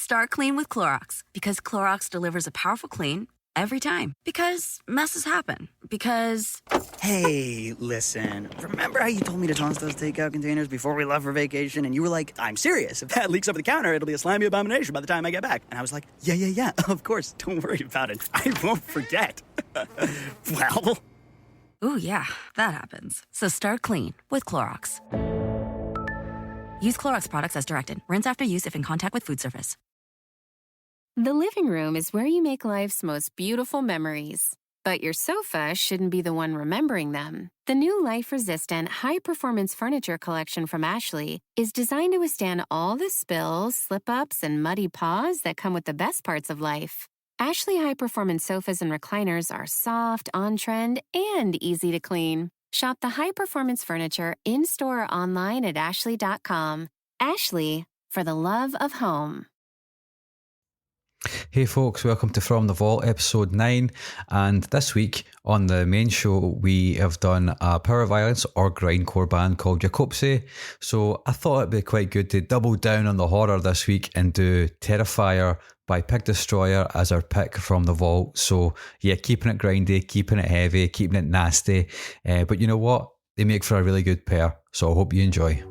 Start clean with Clorox, because Clorox delivers a powerful clean every time. Because messes happen. Because... Hey, listen. Remember how you told me to toss those takeout containers before we left for vacation? And you were like, I'm serious. If that leaks over the counter, it'll be a slimy abomination by the time I get back. And I was like, yeah, of course. Don't worry about it. I won't forget. Well... Ooh, yeah, that happens. So start clean with Clorox. Use Clorox products as directed. Rinse after use if in contact with food surface. The living room is where you make life's most beautiful memories. But your sofa shouldn't be the one remembering them. The new life-resistant, high-performance furniture collection from Ashley is designed to withstand all the spills, slip-ups, and muddy paws that come with the best parts of life. Ashley high-performance sofas and recliners are soft, on-trend, and easy to clean. Shop the high-performance furniture in-store or online at ashley.com. Ashley, for the love of home. Hey folks, welcome to From the Vault episode 9, and this week on the main show we have done a power violence or grindcore band called Yacøpsæ. So I thought it'd be quite good to double down on the horror this week and do Terrifyer by Pig Destroyer as our pick from the vault. So yeah, keeping it grindy, keeping it heavy, keeping it nasty, but you know what, they make for a really good pair, so I hope you enjoy.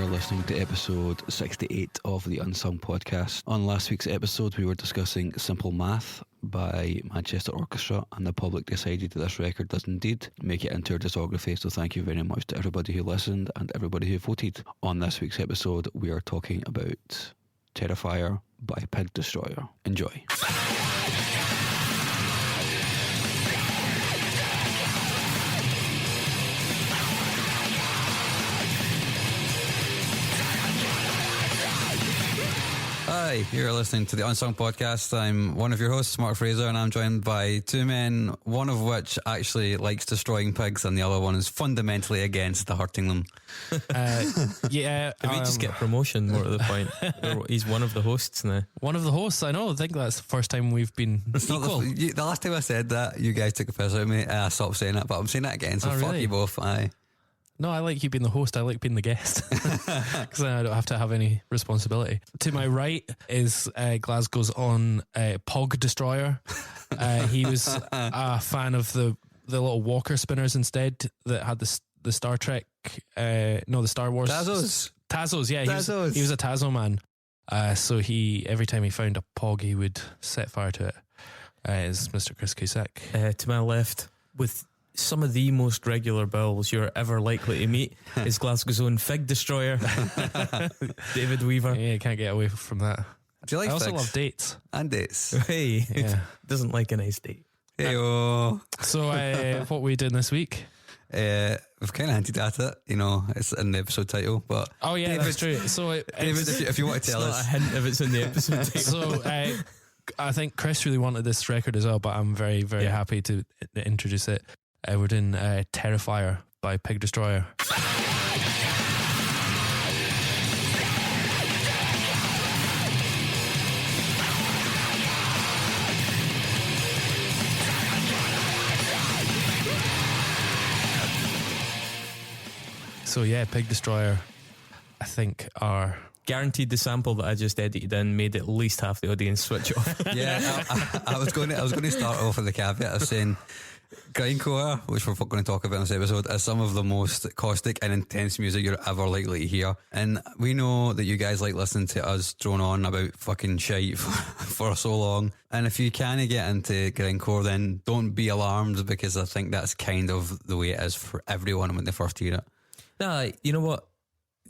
Listening to episode 68 of the Unsung Podcast. On last week's episode we were discussing Simple Math by Manchester Orchestra, and the public decided that this record does indeed make it into our discography, so thank you very much to everybody who listened and everybody who voted. On this week's episode we are talking about Terrifyer by Pig Destroyer. Enjoy. Hi, you're listening to the Unsung Podcast. I'm one of your hosts, Mark Fraser, and I'm joined by two men, one of which actually likes destroying pigs and the other one is fundamentally against hurting them. Yeah. Did we just get promotion, more to the point? He's one of the hosts now. One of the hosts, I know. I think that's the first time we've been equal. The last time I said that, you guys took a piss out of me and I stopped saying it, but I'm saying it again, so fuck you both. Aye. No, I like you being the host. I like being the guest because then I don't have to have any responsibility. To my right is Glasgow's own Pog Destroyer. He was a fan of the little walker spinners instead that had the Star Trek, the Star Wars. Tazos, yeah. He was a Tazo man. So every time he found a Pog, he would set fire to it. Is Mr. Chris Cusack. To my left, with some of the most regular bills you're ever likely to meet, is Glasgow's own Fig Destroyer, David Weaver. Yeah, can't get away from that. Do you like I also figs? love dates. And dates. Hey, Yeah. doesn't like a nice date. Hey-o. So what are we doing this week? We've kind of hinted at it, it's in the episode title, but Oh yeah, David, that's true. So David, if you want to tell Not us, a hint if it's in the episode title. So I think Chris really wanted this record as well, but I'm very, very happy to introduce it. We're doing Terrifyer by Pig Destroyer. So yeah, Pig Destroyer, I think are... Guaranteed the sample that I just edited in made at least half the audience switch off. yeah, I was going to start off with the caveat of saying grindcore, which we're going to talk about in this episode, is some of the most caustic and intense music you're ever likely to hear. And we know that you guys like listening to us drone on about fucking shite for so long. And if you can get into grindcore, then don't be alarmed, because I think that's kind of the way it is for everyone when they first hear it. Nah, you know what?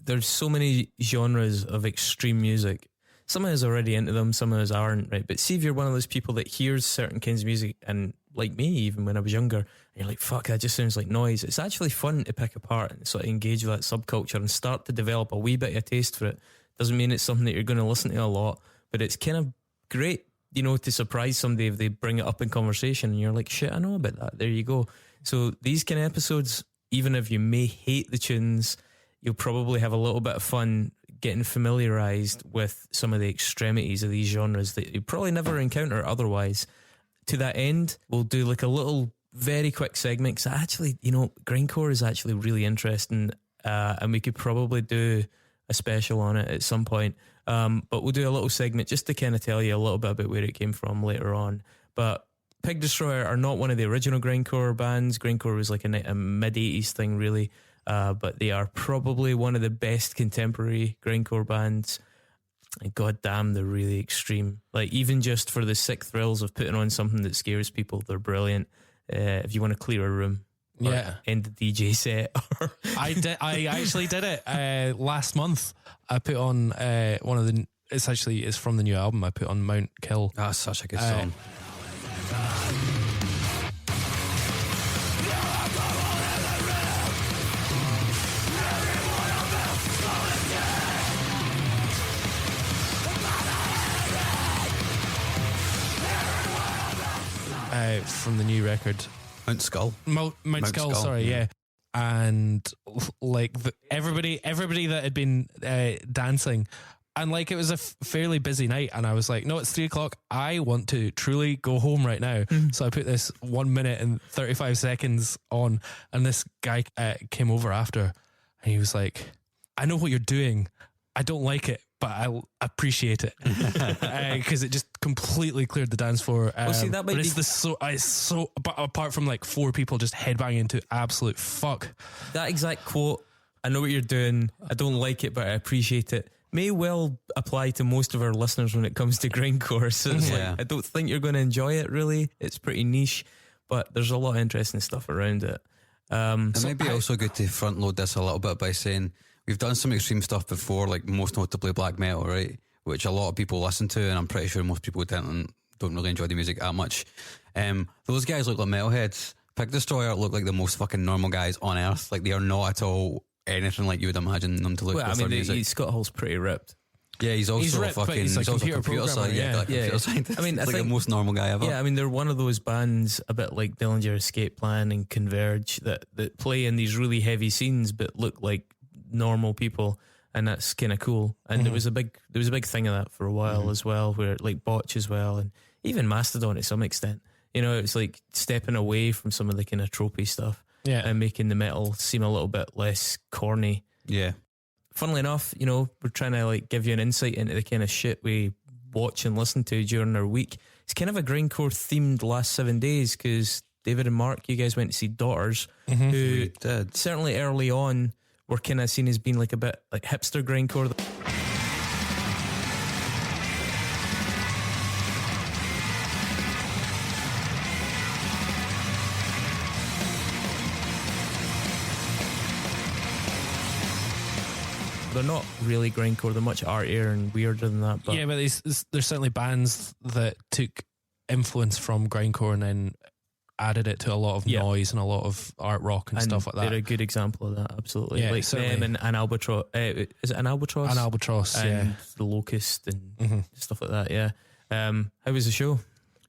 There's so many genres of extreme music. some of us are already into them, some of us aren't, right? But see if you're one of those people that hears certain kinds of music, and like me, even when I was younger, and you're like, fuck, that just sounds like noise. It's actually fun to pick apart and sort of engage with that subculture and start to develop a wee bit of a taste for it. Doesn't mean it's something that you're going to listen to a lot, but it's kind of great, you know, to surprise somebody if they bring it up in conversation and you're like, shit, I know about that. There you go. So these kind of episodes, even if you may hate the tunes, you'll probably have a little bit of fun getting familiarised with some of the extremities of these genres that you probably never encounter otherwise. To that end, we'll do like a little very quick segment, because actually, you know, grindcore is actually really interesting, and we could probably do a special on it at some point. But we'll do a little segment just to kind of tell you a little bit about where it came from later on. But Pig Destroyer are not one of the original grindcore bands. Grindcore was like a mid-80s thing, really. But they are probably one of the best contemporary grindcore bands. And god damn, they're really extreme. Like, even just for the sick thrills of putting on something that scares people, they're brilliant. If you want to clear a room, or end the DJ set. I actually did it last month. I put on one of the. It's from the new album. I put on Mount Kill. That's such a good song. From the new record, Mount Skull. Mount Skull, sorry, yeah. And like everybody that had been dancing, and like it was a fairly busy night, and I was like, no, it's 3:00. I want to truly go home right now. So I put this 1 minute and 35 seconds on, and this guy came over after, and he was like, I know what you're doing. I don't like it, but I appreciate it, because it just completely cleared the dance floor. Well, see, that might be... it's so. But apart from like 4 people just headbanging to absolute fuck, that exact quote, "I know what you're doing. I don't like it, but I appreciate it," may well apply to most of our listeners when it comes to grindcore. So it's like, I don't think you're going to enjoy it. Really, it's pretty niche, but there's a lot of interesting stuff around it. It might be also good to front load this a little bit by saying, we've done some extreme stuff before, like most notably black metal, right? Which a lot of people listen to, and I'm pretty sure most people don't really enjoy the music that much. Those guys look like metalheads. Pig Destroyer look like the most fucking normal guys on earth. Like, they are not at all anything like you would imagine them to look. Well, I mean, Scott Hall's pretty ripped. Yeah, he's also ripped, fucking. He's also a computer scientist. I mean, like the most normal guy ever. Yeah, I mean, they're one of those bands, a bit like Dillinger Escape Plan and Converge, that play in these really heavy scenes but look like normal people, and that's kind of cool. And there was a big thing of that for a while as well, where like Botch as well, and even Mastodon to some extent. You know, it's like stepping away from some of the kind of tropey stuff, and making the metal seem a little bit less corny. Yeah. Funnily enough, you know, we're trying to like give you an insight into the kind of shit we watch and listen to during our week. It's kind of a grindcore themed last 7 days, because David and Mark, you guys went to see Daughters, who certainly early on were kind of seen as being like a bit like hipster grindcore. They're not really grindcore, they're much artier and weirder than that. But yeah, but there's certainly bands that took influence from grindcore and then added it to a lot of noise and a lot of art rock and stuff like that. They're a good example of that, absolutely. Yeah, like them and An Albatross. Is it An Albatross? An Albatross, and The Locust and stuff like that, yeah. How was the show?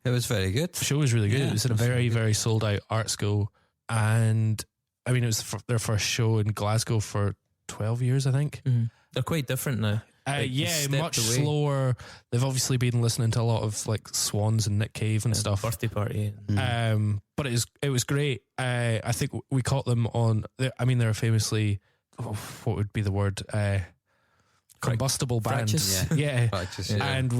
It was very good. The show was really good. It was in a very, very sold out art school. And I mean, it was their first show in Glasgow for 12 years, I think. They're quite different now. Much slower. They've obviously been listening to a lot of like Swans and Nick Cave and stuff. Birthday Party. But it was great. I think we caught them on. I mean, they're famously, what would be the word? Combustible band. Yeah. Practice, And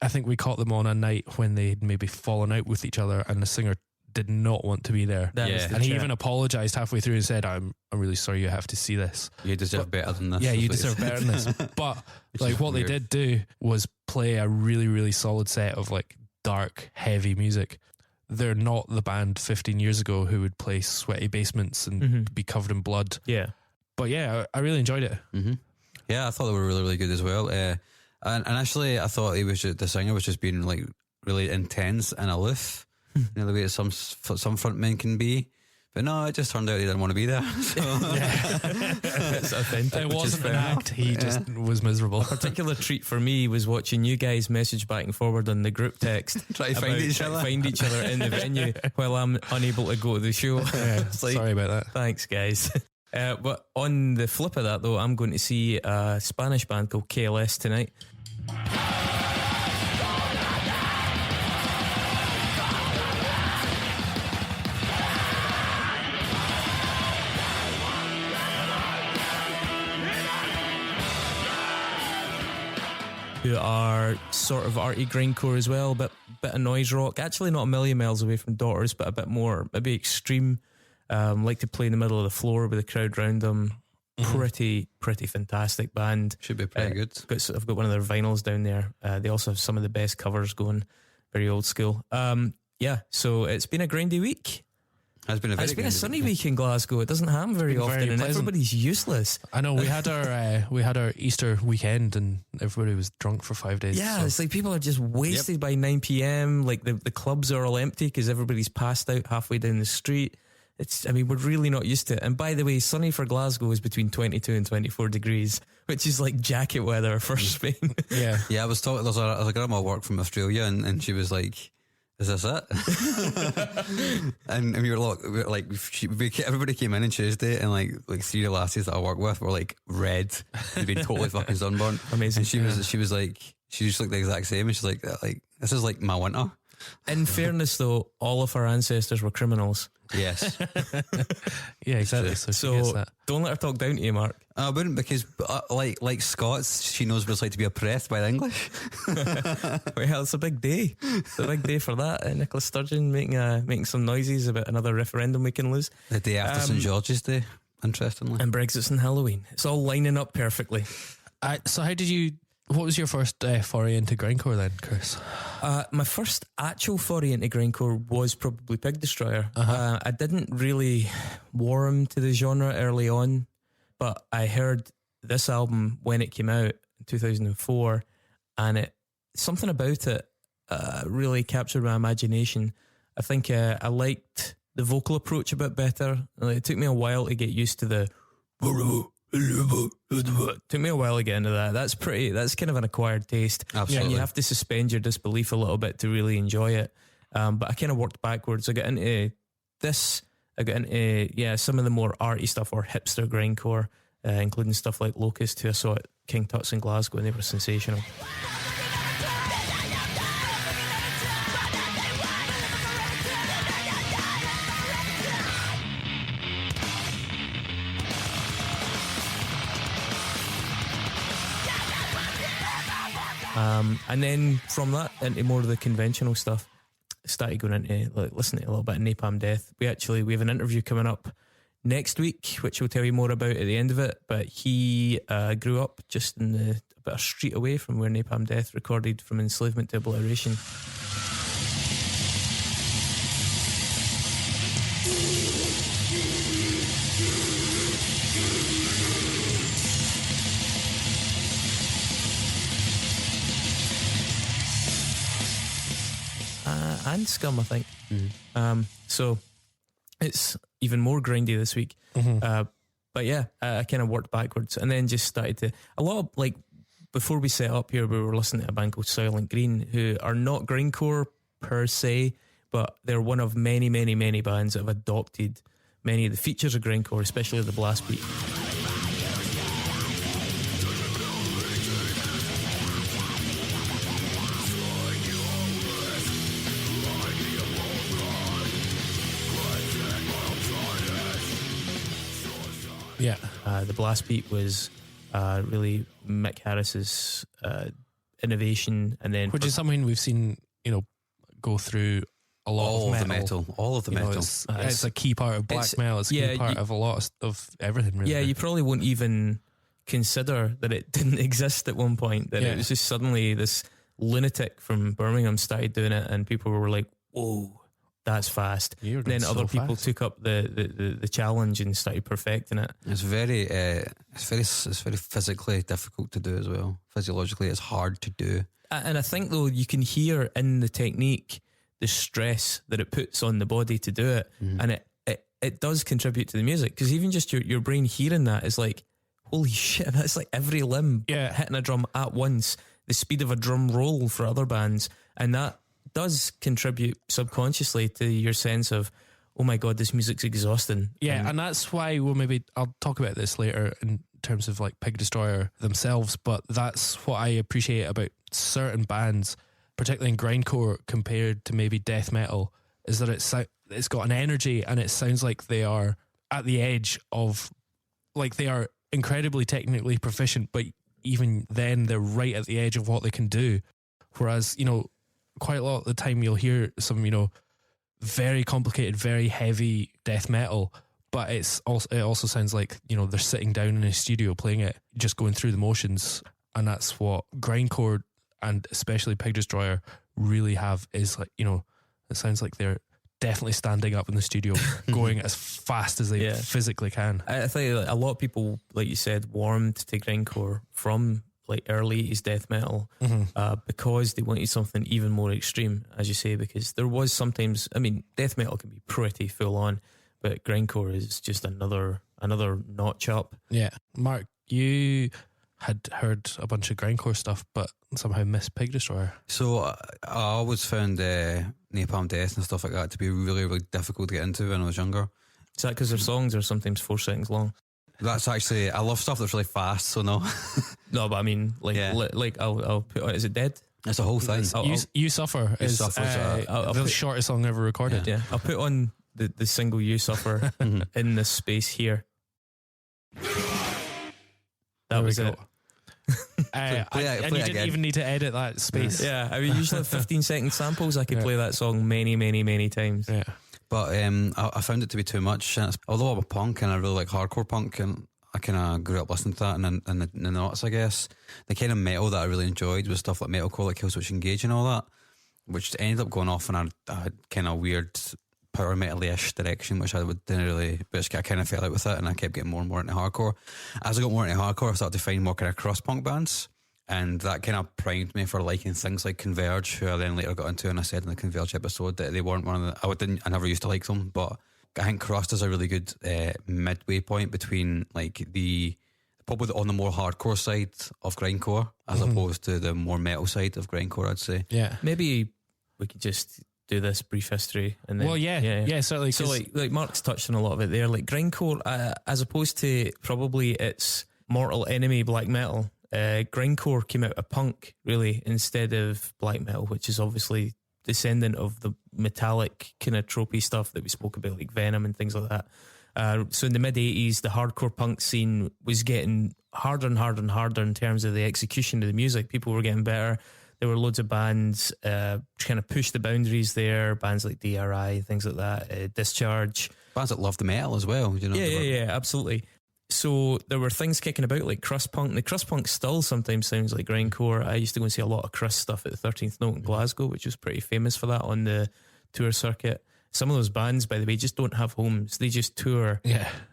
I think we caught them on a night when they'd maybe fallen out with each other, and the singer did not want to be there. And he even apologized halfway through and said, I'm really sorry you have to see this. You deserve better than this. Yeah, you deserve better than this. But like what they did do was play a really, really solid set of like dark, heavy music. They're not the band 15 years ago who would play sweaty basements and be covered in blood. Yeah. But yeah, I really enjoyed it. Yeah, I thought they were really, really good as well. And initially, I thought the singer was just being like really intense and aloof, the way that some frontmen can be. But no, it just turned out he didn't want to be there. So. It's authentic. It wasn't an act. He just was miserable. A particular treat for me was watching you guys message back and forward on the group text. Try to find each other. Find each other in the venue while I'm unable to go to the show. Yeah, sorry about that. Thanks, guys. But on the flip of that, though, I'm going to see a Spanish band called KLS tonight. Who are sort of arty grindcore as well, bit of noise rock. Actually, not a million miles away from Daughters, but a bit more, maybe extreme. Like to play in the middle of the floor with the crowd round them. Pretty fantastic band. Should be pretty good. I've got one of their vinyls down there. They also have some of the best covers going. Very old school. So it's been a grindy week. It's been a sunny week in Glasgow. It doesn't happen very often, and pleasant. everybody's useless. I know we had our Easter weekend, and everybody was drunk for 5 days. Yeah, so. it's like people are just wasted by 9 p.m. Like the clubs are all empty because everybody's passed out halfway down the street. We're really not used to it. And by the way, sunny for Glasgow is between 22 and 24 degrees, which is like jacket weather for Spain. Yeah. Yeah, I was talking, there's a grandma work from Australia, and she was like, is this it? and we were like, everybody came in on Tuesday, and like 3 of the lasses that I work with were like red. They'd been totally fucking sunburnt. Amazing. And she was like, she just looked the exact same, and she's like, this is like my winter. In fairness, though, all of our ancestors were criminals. Yes. Yeah, exactly. So Don't let her talk down to you, Mark. I wouldn't, because like Scots, she knows what it's like to be oppressed by the English. Well, it's a big day. It's a big day for that. Nicola Sturgeon making some noises about another referendum we can lose. The day after St George's Day, interestingly. And Brexit's and Halloween. It's all lining up perfectly. So what was your first foray into grindcore then, Chris? My first actual foray into grindcore was probably Pig Destroyer. I didn't really warm to the genre early on, but I heard this album when it came out in 2004, and something about it really captured my imagination. I think I liked the vocal approach a bit better. It took me a while to get used to the... Took me a while to get into that. That's kind of an acquired taste. Absolutely. And you have to suspend your disbelief a little bit to really enjoy it. But I kind of worked backwards. I got into this. I got into some of the more arty stuff, or hipster grindcore, including stuff like Locust, who I saw at King Tut's in Glasgow, and they were sensational. And then from that into more of the conventional stuff, started going into listening to a little bit of Napalm Death. We have an interview coming up next week, which we'll tell you more about at the end of it. But he grew up just about a street away from where Napalm Death recorded From Enslavement to Obliteration. And Scum, I think. So it's even more grindy this week. But yeah, I kind of worked backwards and then just started to... A lot of, like, before we set up here, we were listening to a band called Soylent Green, who are not grindcore per se, but they're one of many, many, many bands that have adopted many of the features of grindcore, especially the blast beat. Yeah. The blast beat was really Mick Harris's innovation, and then which is something we've seen, go through a lot all of the metal. All of the metal. It's a key part of black metal. It's a key part of a lot of everything, really. Yeah, you probably won't even consider that it didn't exist at one point, that it was just suddenly this lunatic from Birmingham started doing it, and people were like, whoa, that's fast. You're Then going other so people fast. took up the challenge and started perfecting it. It's very physically difficult to do as well. Physiologically, it's hard to do. And I think though you can hear in the technique the stress that it puts on the body to do it, and it does contribute to the music, because even just your brain hearing that is like, holy shit, that's like every limb hitting a drum at once, the speed of a drum roll for other bands, and that does contribute subconsciously to your sense of, oh my god, this music's exhausting. Yeah, and that's why I'll talk about this later in terms of like Pig Destroyer themselves, but that's what I appreciate about certain bands, particularly in grindcore compared to maybe death metal, is that it's got an energy and it sounds like they are at the edge of, like, they are incredibly technically proficient, but even then they're right at the edge of what they can do. Whereas, quite a lot of the time you'll hear some, very complicated, very heavy death metal, but it also sounds like, they're sitting down in a studio playing it, just going through the motions. And that's what grindcore and especially Pig Destroyer really have, is like, it sounds like they're definitely standing up in the studio going as fast as they physically can. I think a lot of people, like you said, warmed to grindcore from like early 80s death metal because they wanted something even more extreme, as you say, because there was sometimes, I mean, death metal can be pretty full on, but grindcore is just another notch up. Yeah. Mark, you had heard a bunch of grindcore stuff, but somehow missed Pig Destroyer. So I always found Napalm Death and stuff like that to be really, really difficult to get into when I was younger. Is that because their songs are sometimes 4 seconds long? That's actually, I love stuff that's really fast, so no. No, but I mean, like, I'll put on, is it Dead? It's a whole thing. You Suffer is the shortest song ever recorded. Yeah, I'll put on the single You Suffer in this space here. That was it. And you didn't even need to edit that space. Yeah, I mean, usually 15-second samples. I could play that song many, many, many times. Yeah. But I found it to be too much. Although I'm a punk and I really like hardcore punk, and I kind of grew up listening to that and the knots, I guess. The kind of metal that I really enjoyed was stuff like metalcore, like Yacøpsæ Engage and all that, which ended up going off in a kind of weird power metal-ish direction, which I didn't really, but I kind of fell out with it, and I kept getting more and more into hardcore. As I got more into hardcore, I started to find more kind of cross-punk bands, and that kind of primed me for liking things like Converge, who I then later got into, and I said in the Converge episode that they weren't one of the, I never used to like them, but I think Crust is a really good midway point between like probably on the more hardcore side of grindcore as opposed to the more metal side of grindcore, I'd say. Yeah. Maybe we could just do this brief history and then certainly. So like Mark's touched on a lot of it there, like grindcore as opposed to probably its mortal enemy black metal, grindcore came out of punk really instead of black metal, which is obviously descendant of the metallic kind of tropey stuff that we spoke about, like Venom and things like that. So in the mid 80s, the hardcore punk scene was getting harder and harder and harder in terms of the execution of the music. People were getting better. There were loads of bands kind of push the boundaries there, bands like DRI, things like that, Discharge. Bands that love the metal as well, you know. Yeah, absolutely. So there were things kicking about like crust punk. The crust punk still sometimes sounds like grindcore. I used to go and see a lot of crust stuff at the 13th Note in Glasgow, which was pretty famous for that on the tour circuit. Some of those bands, by the way, just don't have homes. They just tour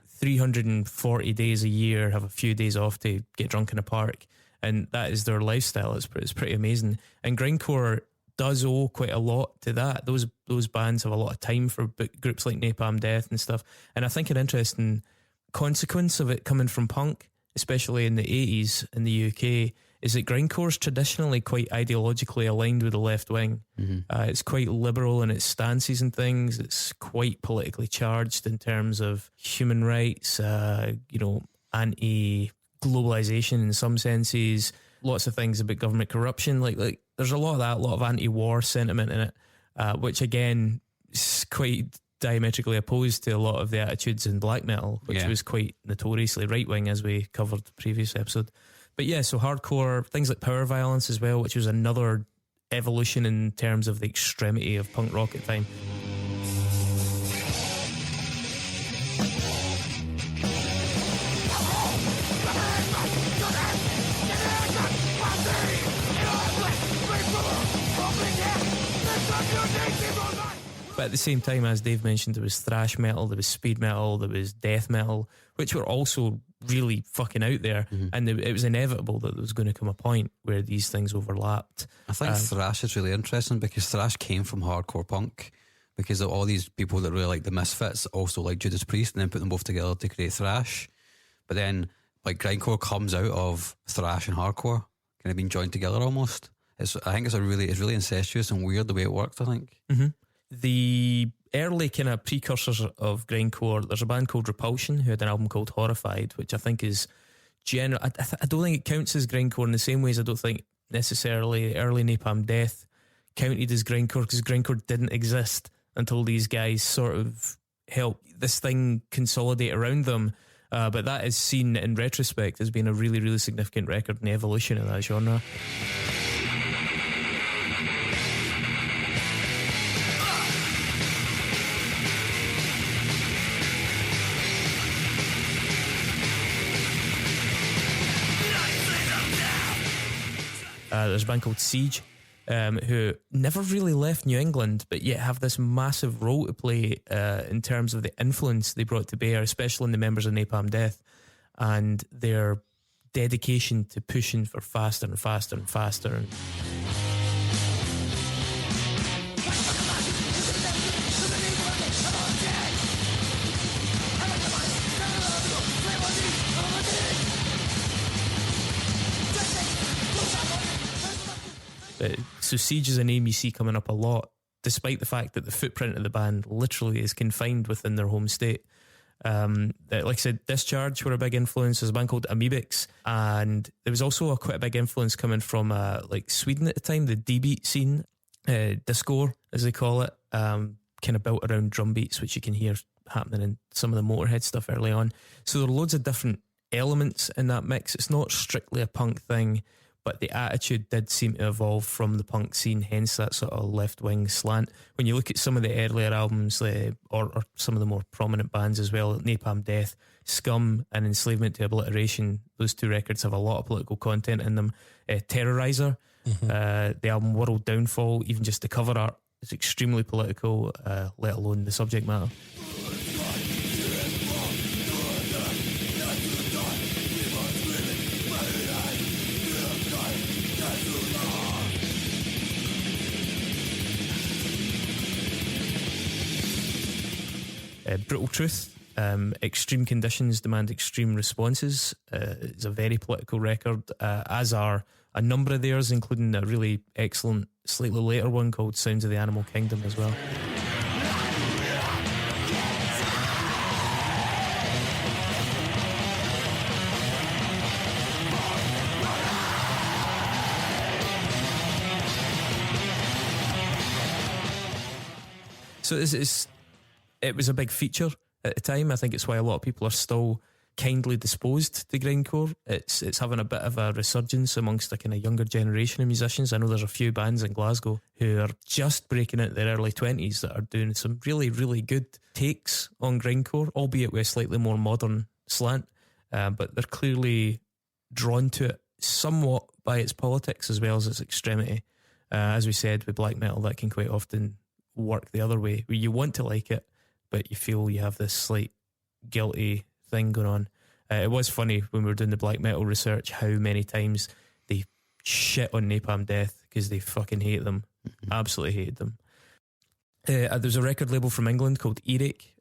340 days a year, have a few days off to get drunk in a park. And that is their lifestyle. It's pretty amazing. And grindcore does owe quite a lot to that. Those bands have a lot of time for groups like Napalm Death and stuff. And I think an interesting consequence of it coming from punk, especially in the 80s in the UK, is that grindcore's traditionally quite ideologically aligned with the left wing. It's quite liberal in its stances and things. It's quite politically charged in terms of human rights, anti-globalization in some senses, lots of things about government corruption. Like there's a lot of that, a lot of anti-war sentiment in it, which again is quite diametrically opposed to a lot of the attitudes in black metal, which was quite notoriously right-wing, as we covered the previous episode. But yeah, so hardcore, things like power violence as well, which was another evolution in terms of the extremity of punk rock at the time. But But at the same time, as Dave mentioned, there was thrash metal, there was speed metal, there was death metal, which were also really fucking out there. And it was inevitable that there was going to come a point where these things overlapped. I think thrash is really interesting because thrash came from hardcore punk, because of all these people that really like the Misfits also like Judas Priest, and then put them both together to create thrash. But then like grindcore comes out of thrash and hardcore, kind of being joined together almost. I think it's really incestuous and weird the way it worked, I think. The early kind of precursors of grindcore, there's a band called Repulsion who had an album called Horrified, which I think is I don't think it counts as grindcore in the same ways I don't think necessarily early Napalm Death counted as grindcore, because grindcore didn't exist until these guys sort of helped this thing consolidate around them. But that is seen in retrospect as being a really, really significant record in the evolution of that genre. There's a band called Siege, who never really left New England, but yet have this massive role to play in terms of the influence they brought to bear, especially in the members of Napalm Death, and their dedication to pushing for faster and faster and faster. So Siege is a name you see coming up a lot, despite the fact that the footprint of the band literally is confined within their home state. Like I said, Discharge were a big influence. There's a band called Amoebics, and there was also quite a big influence coming from like Sweden at the time, the D-beat scene, discore as they call it, kind of built around drum beats, which you can hear happening in some of the Motorhead stuff early on. So there are loads of different elements in that mix. It's not strictly a punk thing, but the attitude did seem to evolve from the punk scene, hence that sort of left-wing slant. When you look at some of the earlier albums, or some of the more prominent bands as well, Napalm Death, Scum and Enslavement to Obliteration, those two records have a lot of political content in them. Terrorizer, the album World Downfall, even just the cover art is extremely political, let alone the subject matter. Brutal Truth, extreme conditions demand extreme responses. It's a very political record, as are a number of theirs, including a really excellent, slightly later one called Sounds of the Animal Kingdom as well. So it was a big feature at the time. I think it's why a lot of people are still kindly disposed to grindcore. It's having a bit of a resurgence amongst a kind of younger generation of musicians. I know there's a few bands in Glasgow who are just breaking out their early 20s that are doing some really, really good takes on grindcore, albeit with a slightly more modern slant. But they're clearly drawn to it somewhat by its politics as well as its extremity. As we said, with black metal, that can quite often work the other way, where you want to like it, but you feel you have this slight guilty thing going on. It was funny when we were doing the black metal research how many times they shit on Napalm Death because they fucking hate them. Absolutely hated them. There's a record label from England called Earache,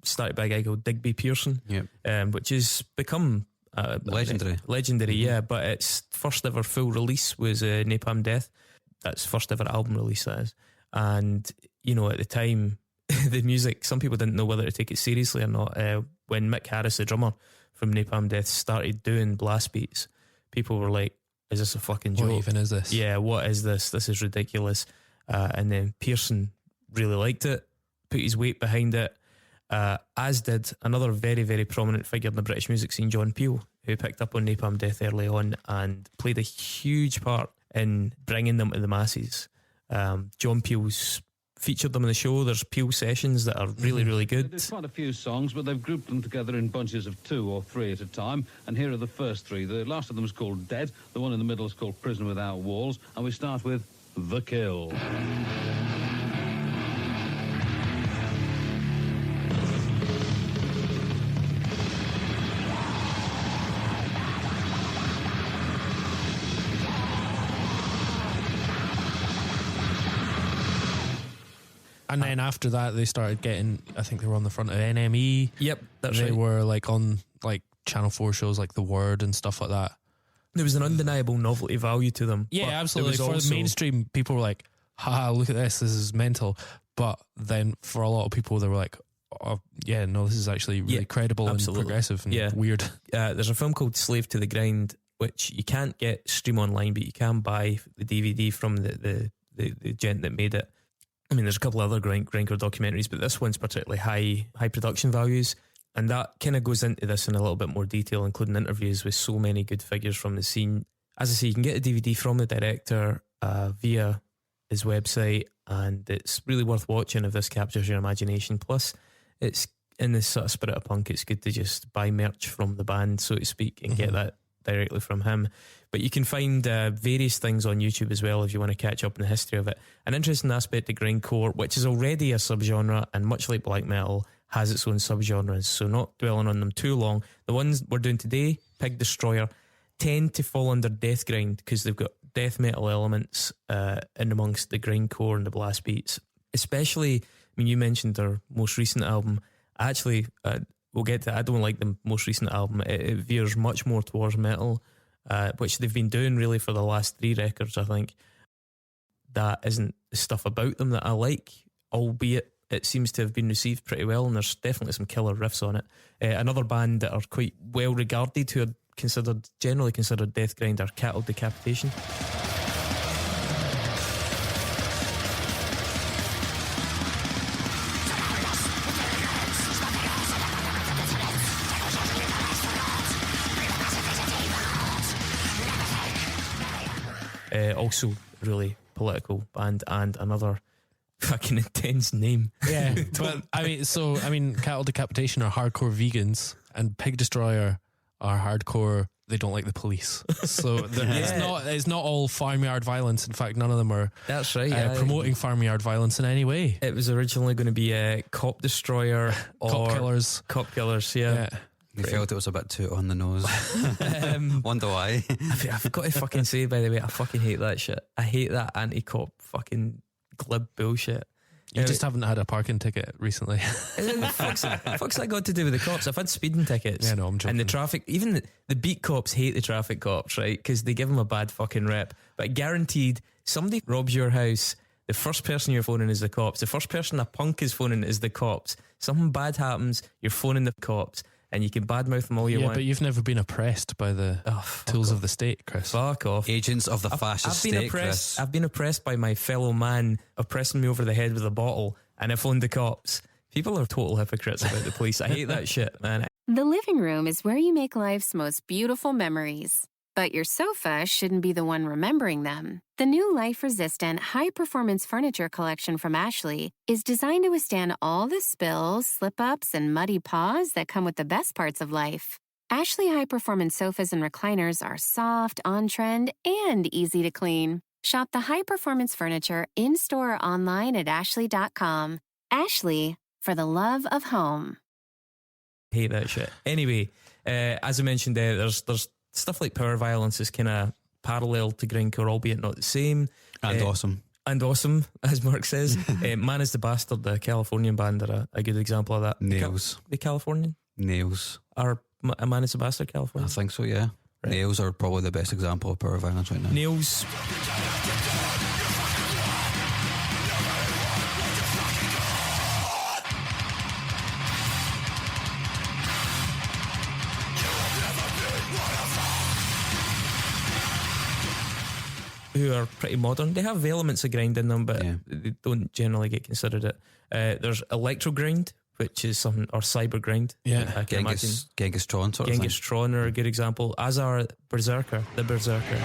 started by a guy called Digby Pearson, which has become legendary, yeah. But its first ever full release was Napalm Death. That's first ever album release, that is. And you know, at the time, the music, some people didn't know whether to take it seriously or not. When Mick Harris, the drummer from Napalm Death, started doing blast beats, people were like, is this a fucking joke? What even is this? Yeah, what is this? This is ridiculous. And then Pearson really liked it, put his weight behind it, as did another very, very prominent figure in the British music scene, John Peel, who picked up on Napalm Death early on and played a huge part in bringing them to the masses. John Peel's featured them in the show. There's Peel sessions that are really, really good. There's quite a few songs, but they've grouped them together in bunches of 2 or 3 at a time. And here are the first 3. The last of them is called Dead. The one in the middle is called Prison Without Walls. And we start with The Kill. And then after that, they started getting, I think they were on the front of NME. Yep, that's They right. were like on like Channel 4 shows like The Word and stuff like that. There was an undeniable novelty value to them. Yeah, but there absolutely. was For also- the mainstream, people were like, haha, look at this is mental. But then for a lot of people, they were like, oh, yeah, no, this is actually really Yeah, credible absolutely. and progressive and weird. There's a film called Slave to the Grind, which you can't get stream online, but you can buy the DVD from the gent that made it. I mean, there's a couple other grindcore documentaries, but this one's particularly high production values, and that kind of goes into this in a little bit more detail, including interviews with so many good figures from the scene. As I say, you can get a DVD from the director via his website, and it's really worth watching if this captures your imagination. Plus, it's in this sort of spirit of punk, it's good to just buy merch from the band, so to speak, and get that directly from him. But you can find various things on YouTube as well if you want to catch up in the history of it. An interesting aspect of grindcore, which is already a subgenre, and much like black metal, has its own subgenres, so not dwelling on them too long. The ones we're doing today, Pig Destroyer, tend to fall under death grind because they've got death metal elements in amongst the grindcore and the blast beats. Especially, I mean, you mentioned their most recent album. Actually, we'll get to it. I don't like the most recent album. It veers much more towards metal, which they've been doing really for the last 3 records, I think. That isn't the stuff about them that I like, albeit it seems to have been received pretty well, and there's definitely some killer riffs on it. Another band that are quite well regarded, who are generally considered death grind, are Cattle Decapitation. Also really political band, and another fucking intense name. Yeah, but I mean, Cattle Decapitation are hardcore vegans, and Pig Destroyer are hardcore. They don't like the police, so it's not all farmyard violence. In fact, none of them are. That's right. Promoting farmyard violence in any way. It was originally going to be a Cop Destroyer or Cop Killers. Cop Killers. Yeah. They felt it was a bit too on the nose. Wonder why. I've got to fucking say, by the way, I fucking hate that shit. I hate that anti-cop fucking glib bullshit. You just haven't had a parking ticket recently. Fuck's that got to do with the cops? I've had speeding tickets. Yeah, no, I'm joking. And the traffic, even the beat cops hate the traffic cops, right? Because they give them a bad fucking rep. But guaranteed, somebody robs your house, the first person you're phoning is the cops. The first person a punk is phoning is the cops. Something bad happens, you're phoning the cops. And you can badmouth them all you want. Yeah, but you've never been oppressed by the tools of the state, Chris. Fuck off. Agents of the fascist state, Chris. I've been oppressed by my fellow man oppressing me over the head with a bottle, and I phoned the cops. People are total hypocrites about the police. I hate that shit, man. The living room is where you make life's most beautiful memories. But your sofa shouldn't be the one remembering them. The new life-resistant, high-performance furniture collection from Ashley is designed to withstand all the spills, slip-ups, and muddy paws that come with the best parts of life. Ashley high-performance sofas and recliners are soft, on-trend, and easy to clean. Shop the high-performance furniture in-store or online at ashley.com. Ashley, for the love of home. Hate that shit. Anyway, as I mentioned, there's stuff like power violence is kind of parallel to grindcore, albeit not the same. And awesome. And awesome, as Mark says. Man is the Bastard, the Californian band, are a good example of that. Nails. The Californian? Nails. Are a Man is the Bastard Californian? I think so, yeah. Right. Nails are probably the best example of power violence right now. Nails. Who are pretty modern. They have elements of grind in them, but they don't generally get considered it. There's electro grind, which is something, or cyber grind. Yeah, I can imagine. Genghis Tron sort of Genghis Tron are a good example, as are Berserker, the Berserker.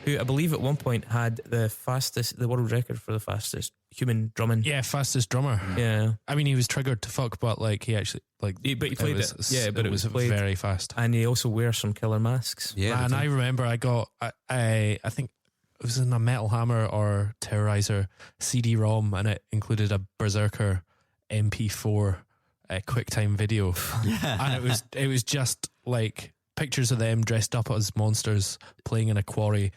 Who I believe at one point had the world record for the fastest human drumming. Yeah, fastest drummer. Yeah, I mean, he was triggered to fuck, but like he actually but he played it. Yeah, but it was played very fast, and he also wears some killer masks. Yeah, and I remember I got I think it was in a Metal Hammer or Terrorizer CD-ROM, and it included a Berserker MP4 QuickTime video, and it was just like pictures of them dressed up as monsters playing in a quarry,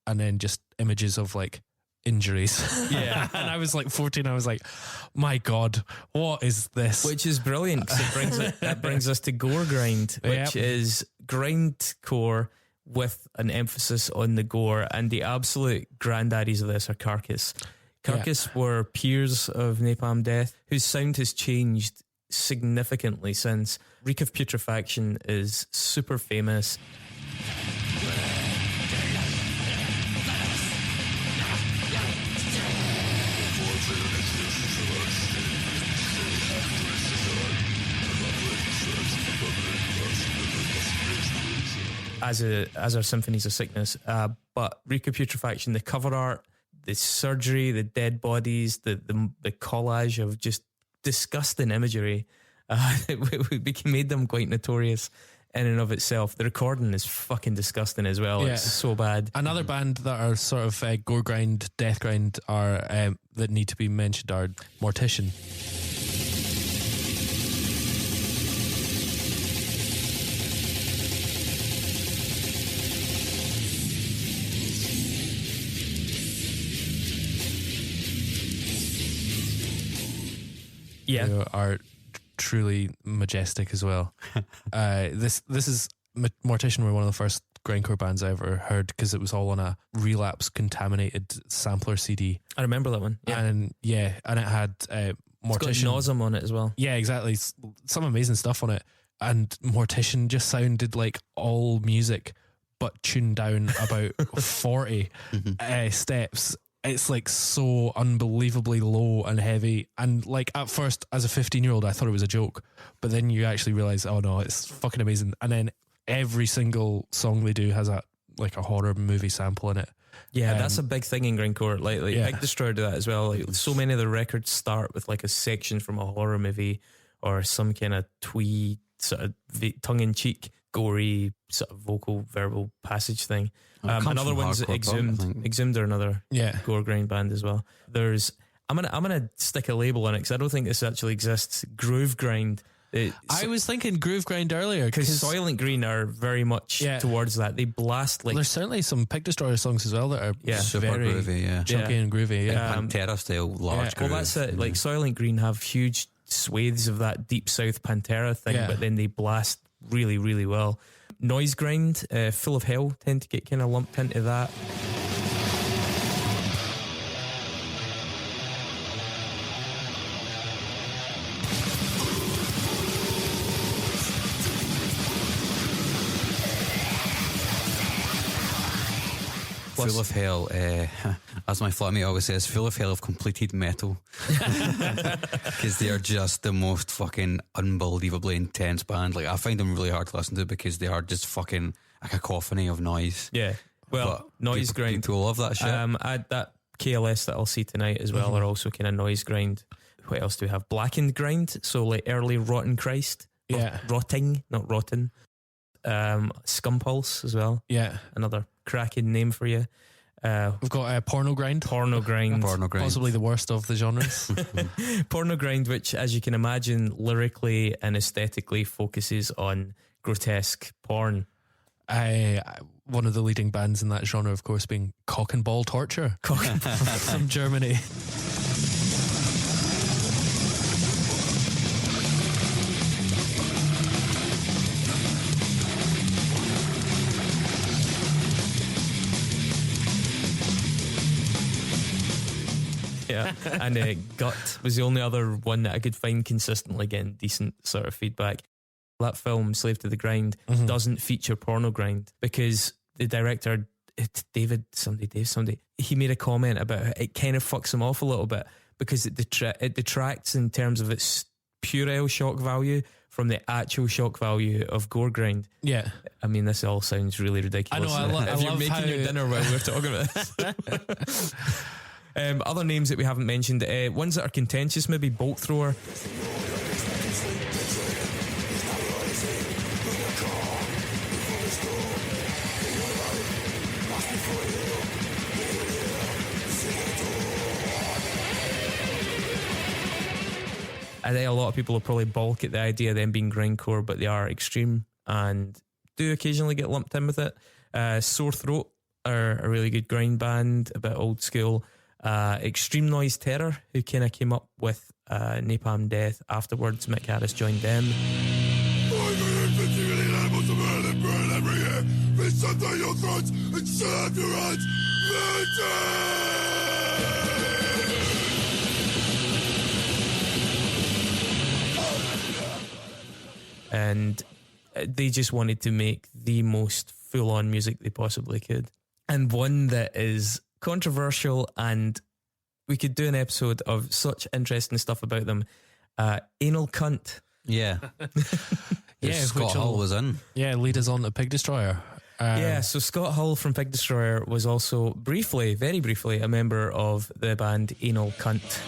and then just images of like injuries. Yeah. And I was like 14. I was like, my God, what is this? Which is brilliant, because that brings us to gore grind, which is grindcore with an emphasis on the gore. And the absolute granddaddies of this are Carcass. Carcass were peers of Napalm Death, whose sound has changed significantly since. Reek of Putrefaction is super famous. As are Symphonies of Sickness, but Reek of Putrefaction, the cover art, the surgery, the dead bodies, the collage of just disgusting imagery, it made them quite notorious in and of itself. The recording is fucking disgusting as well. It's so bad. Another band that are sort of gore grind, death grind are that need to be mentioned are Mortician. Yeah, are truly majestic as well. This is Mortician were one of the first grindcore bands I ever heard, because it was all on a Relapse contaminated sampler CD. I remember that one. Yeah, and it had Mortician. It's got Nausum on it as well. Yeah, exactly. Some amazing stuff on it. And Mortician just sounded like all music, but tuned down about 40 steps. It's like so unbelievably low and heavy. And like at first, as a 15-year-old, I thought it was a joke. But then you actually realize, oh no, it's fucking amazing. And then every single song they do has a horror movie sample in it. Yeah, that's a big thing in grindcore. Like Big Destroyer do that as well. Like, so many of the records start with like a section from a horror movie or some kind of twee sort of tongue-in-cheek, gory sort of vocal verbal passage thing. Another one's Exhumed. Exhumed are another gore grind band as well. There's I'm gonna stick a label on it because I don't think this actually exists. Groove grind. I was thinking groove grind earlier because Soylent Green are very much towards that. They blast like. There's certainly some Pig Destroyer songs as well that are super very groovy, chunky and groovy. Yeah, Pantera style large. Well, that's it. Like Soylent Green have huge swathes of that deep south Pantera thing, but then they blast really, really well. Noise grind, Full of Hell tend to get kind of lumped into that. Full of Hell, as my flatmate always says, Full of Hell of completed metal, because they are just the most fucking unbelievably intense band. Like, I find them really hard to listen to because they are just fucking a cacophony of noise. Yeah, well, but noise grind. People love that shit. That KLS that I'll see tonight as well are also kind of noise grind. What else do we have? Blackened grind, so like early Rotten Christ. Rotting, not rotten. Scumpulse as well. Yeah, another cracking name for you. We've got Porno Grind. Porno Grind. Possibly the worst of the genres. Porno Grind, which, as you can imagine, lyrically and aesthetically focuses on grotesque porn. One of the leading bands in that genre, of course, being Cock and Ball Torture from Germany. Yeah, and Gut was the only other one that I could find consistently getting decent sort of feedback. That film, Slave to the Grind, doesn't feature Porno Grind because the director, Dave, he made a comment about it kind of fucks him off a little bit because it detracts in terms of its puerile shock value from the actual shock value of Gore Grind. Yeah. I mean, this all sounds really ridiculous. I know, I if you're love making your dinner while we're talking about this. Other names that we haven't mentioned, ones that are contentious, maybe Bolt Thrower. I think a lot of people will probably balk at the idea of them being grindcore, but they are extreme and do occasionally get lumped in with it. Sore Throat are a really good grind band, a bit old school. Extreme Noise Terror, who kind of came up with Napalm Death afterwards. Mick Harris joined them. And they just wanted to make the most full-on music they possibly could. And one that is controversial, and we could do an episode of such interesting stuff about them. Anal Cunt. Yeah. Yeah, Scott Hull was in. Yeah, lead us on to Pig Destroyer. So Scott Hull from Pig Destroyer was also briefly, very briefly, a member of the band Anal Cunt.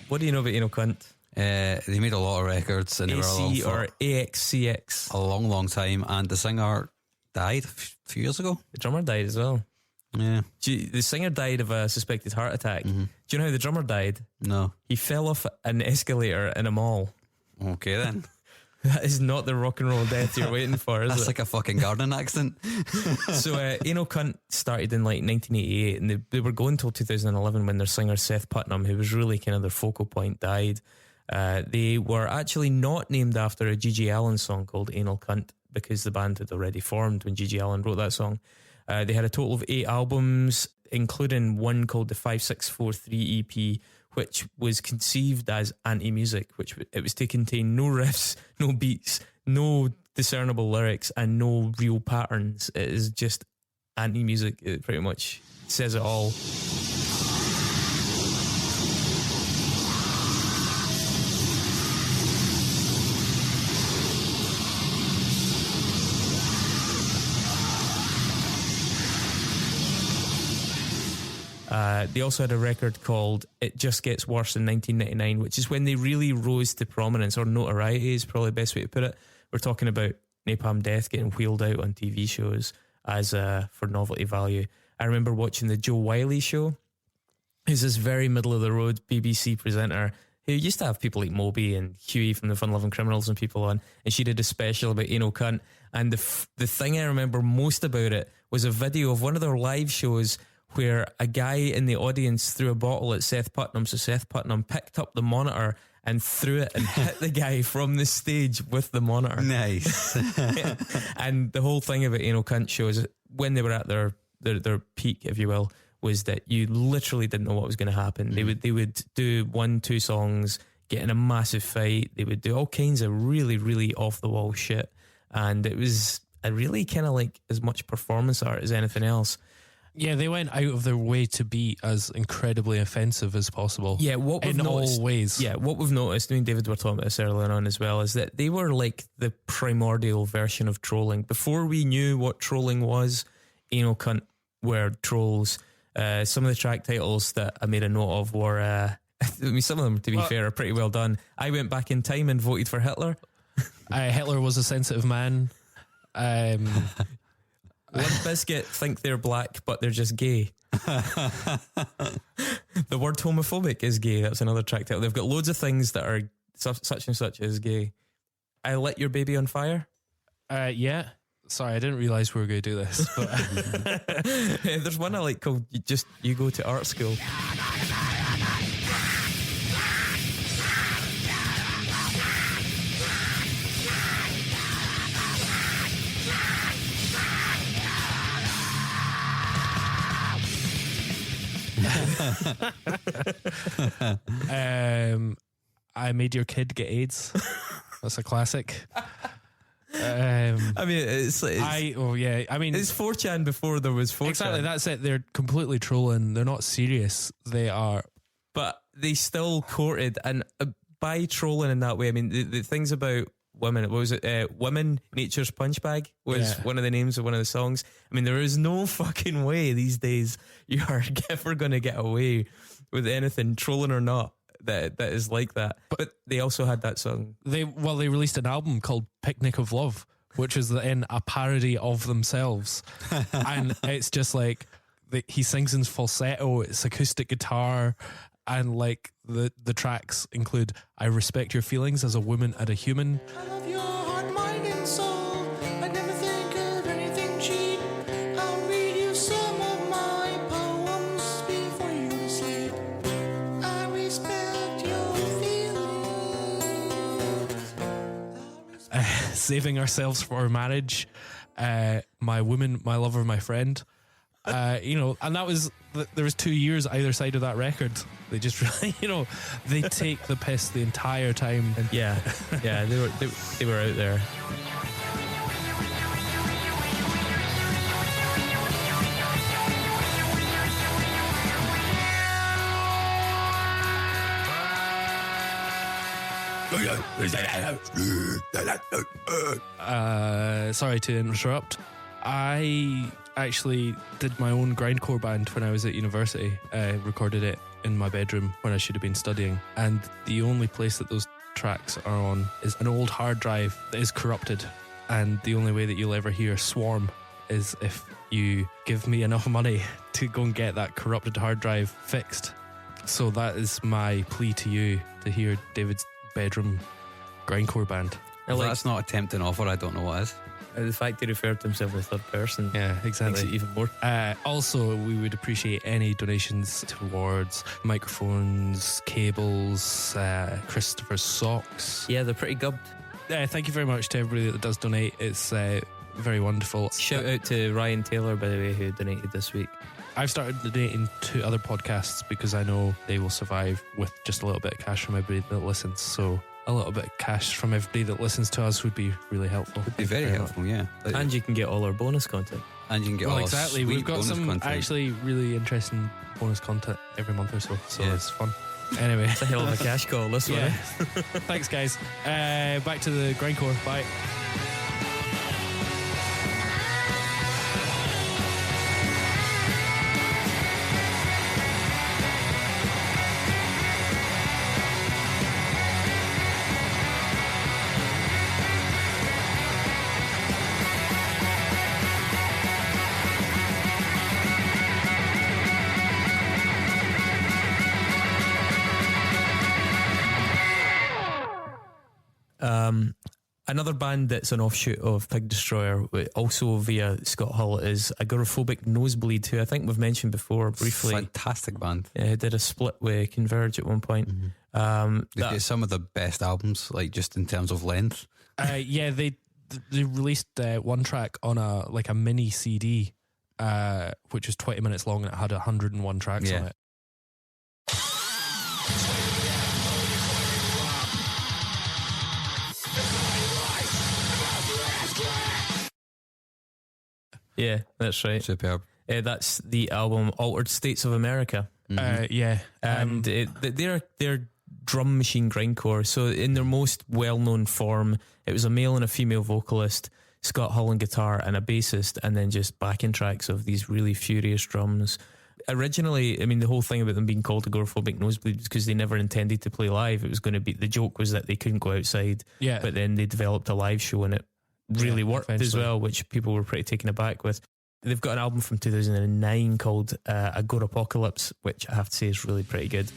What do you know about Anal Cunt? They made a lot of records and they were along AC for or AXCX. a long time, and the singer died a few years ago. The drummer died as well. Yeah. The singer died of a suspected heart attack. Do you know how the drummer died? No. He fell off an escalator in a mall. Okay then. That is not the rock and roll death you're waiting for, is That's it? like a fucking gardening accident. So Anal Cunt started in like 1988, and they were going till 2011 when their singer Seth Putnam, who was really kind of their focal point, died. They were actually not named after a G.G. Allen song called Anal Cunt, because the band had already formed when G.G. Allen wrote that song. They had a total of 8 albums, including one called the 5643 EP, which was conceived as anti-music, which it was to contain no riffs, no beats, no discernible lyrics, and no real patterns. It is just anti-music. It pretty much says it all. They also had a record called It Just Gets Worse in 1999, which is when they really rose to prominence, or notoriety is probably the best way to put it. We're talking about Napalm Death getting wheeled out on TV shows as for novelty value. I remember watching the Joe Wiley show, who's this very middle of the road BBC presenter who used to have people like Moby and Huey from the Fun Loving Criminals and people on, and she did a special about Anal Cunt. And the thing I remember most about it was a video of one of their live shows where a guy in the audience threw a bottle at Seth Putnam. So Seth Putnam picked up the monitor and threw it and hit the guy from the stage with the monitor. Nice. And the whole thing about Anal Cunt shows, when they were at their peak, if you will, was that you literally didn't know what was going to happen. They would do 1-2 songs, get in a massive fight. They would do all kinds of really, really off the wall shit. And it was a really kind of like as much performance art as anything else. Yeah, they went out of their way to be as incredibly offensive as possible. Yeah, what we've in noticed, all ways. Yeah, what we've noticed, me and David were talking about this earlier on as well, is that they were like the primordial version of trolling. Before we knew what trolling was, Anal Cunt were trolls. Some of the track titles that I made a note of were, I mean, some of them, to be fair, are pretty well done. I Went Back in Time and Voted for Hitler. Hitler Was a Sensitive Man. Limp Bizkit think they're black, but they're just gay. The word homophobic is gay. That's another track title. They've got loads of things that are such and such as gay. I Lit Your Baby on Fire. Yeah. Sorry, I didn't realise we were going to do this. But There's one I like called You Go to Art School. I Made Your Kid Get AIDS. That's a classic. I mean, it's I mean, it's 4chan before there was 4chan. Exactly, that's it. They're completely trolling. They're not serious. They are, but they still courted, and by trolling in that way, I mean the things about women. What was it? Women, Nature's Punch Bag was one of the names of one of the songs. I mean, there is no fucking way these days you are ever going to get away with anything, trolling or not. that is like that. But they also had that song. They released an album called Picnic of Love, which is then a parody of themselves. And it's just like he sings in falsetto, it's acoustic guitar, and like the tracks include I Respect Your Feelings as a Woman and a Human. I love your heart, mind and soul. I never think of anything cheap. I'll read you some of my poems before you go to sleep. I respect your feelings. Saving Ourselves for Marriage, My Woman, My Lover, My Friend. And that was there was 2 years either side of that record. They just really, they take the piss the entire time. And yeah, they were out there. Sorry to interrupt. I actually did my own grindcore band when I was at university. Recorded it in my bedroom when I should have been studying. And the only place that those tracks are on is an old hard drive that is corrupted. And the only way that you'll ever hear Swarm is if you give me enough money to go and get that corrupted hard drive fixed. So that is my plea to you, to hear David's bedroom grindcore band. If that's not a tempting offer, I don't know what is. The fact he referred to himself in the third person, yeah, exactly, makes it even more. Also, we would appreciate any donations towards microphones, cables, Christopher's socks. Yeah, they're pretty gubbed. Thank you very much to everybody that does donate. It's very wonderful. Shout out to Ryan Taylor, by the way, who donated this week. I've started donating to other podcasts because I know they will survive with just a little bit of cash from everybody that listens. So a little bit of cash from everybody that listens to us would be really helpful. Would be very helpful, yeah. And you can get all our bonus content. And you can get all exactly. We've got some content. Actually really interesting bonus content every month or so. So it's fun. Anyway, it's a hell of a cash call, this one. Thanks, guys. Back to the grindcore. Bye. Another band that's an offshoot of Pig Destroyer, also via Scott Hull, is Agoraphobic Nosebleed, who I think we've mentioned before briefly. Fantastic band. Yeah, did a split with Converge at one point. Mm-hmm. They did some of the best albums, like just in terms of length. They released one track on a mini CD, which was 20 minutes long, and it had 101 tracks on it. Yeah, that's right. Superb. That's the album Altered States of America. Mm-hmm. And they're drum machine grindcore. So in their most well-known form, it was a male and a female vocalist, Scott Hull on guitar, and a bassist, and then just backing tracks of these really furious drums. Originally, I mean, the whole thing about them being called Agoraphobic Nosebleed was because they never intended to play live. It was going to be, the joke was that they couldn't go outside. Yeah. But then they developed a live show and it really worked as well, which people were pretty taken aback with. They've got an album from 2009 called Agorapocalypse, which I have to say is really pretty good.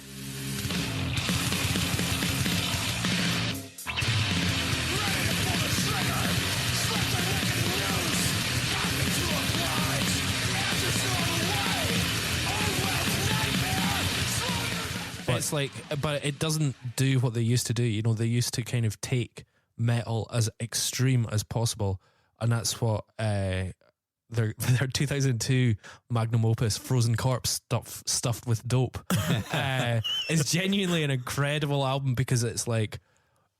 It's like, but it doesn't do what they used to do. You know, they used to kind of take metal as extreme as possible, and that's what their 2002 magnum opus, Frozen Corpse, stuffed with dope, is genuinely an incredible album because it's like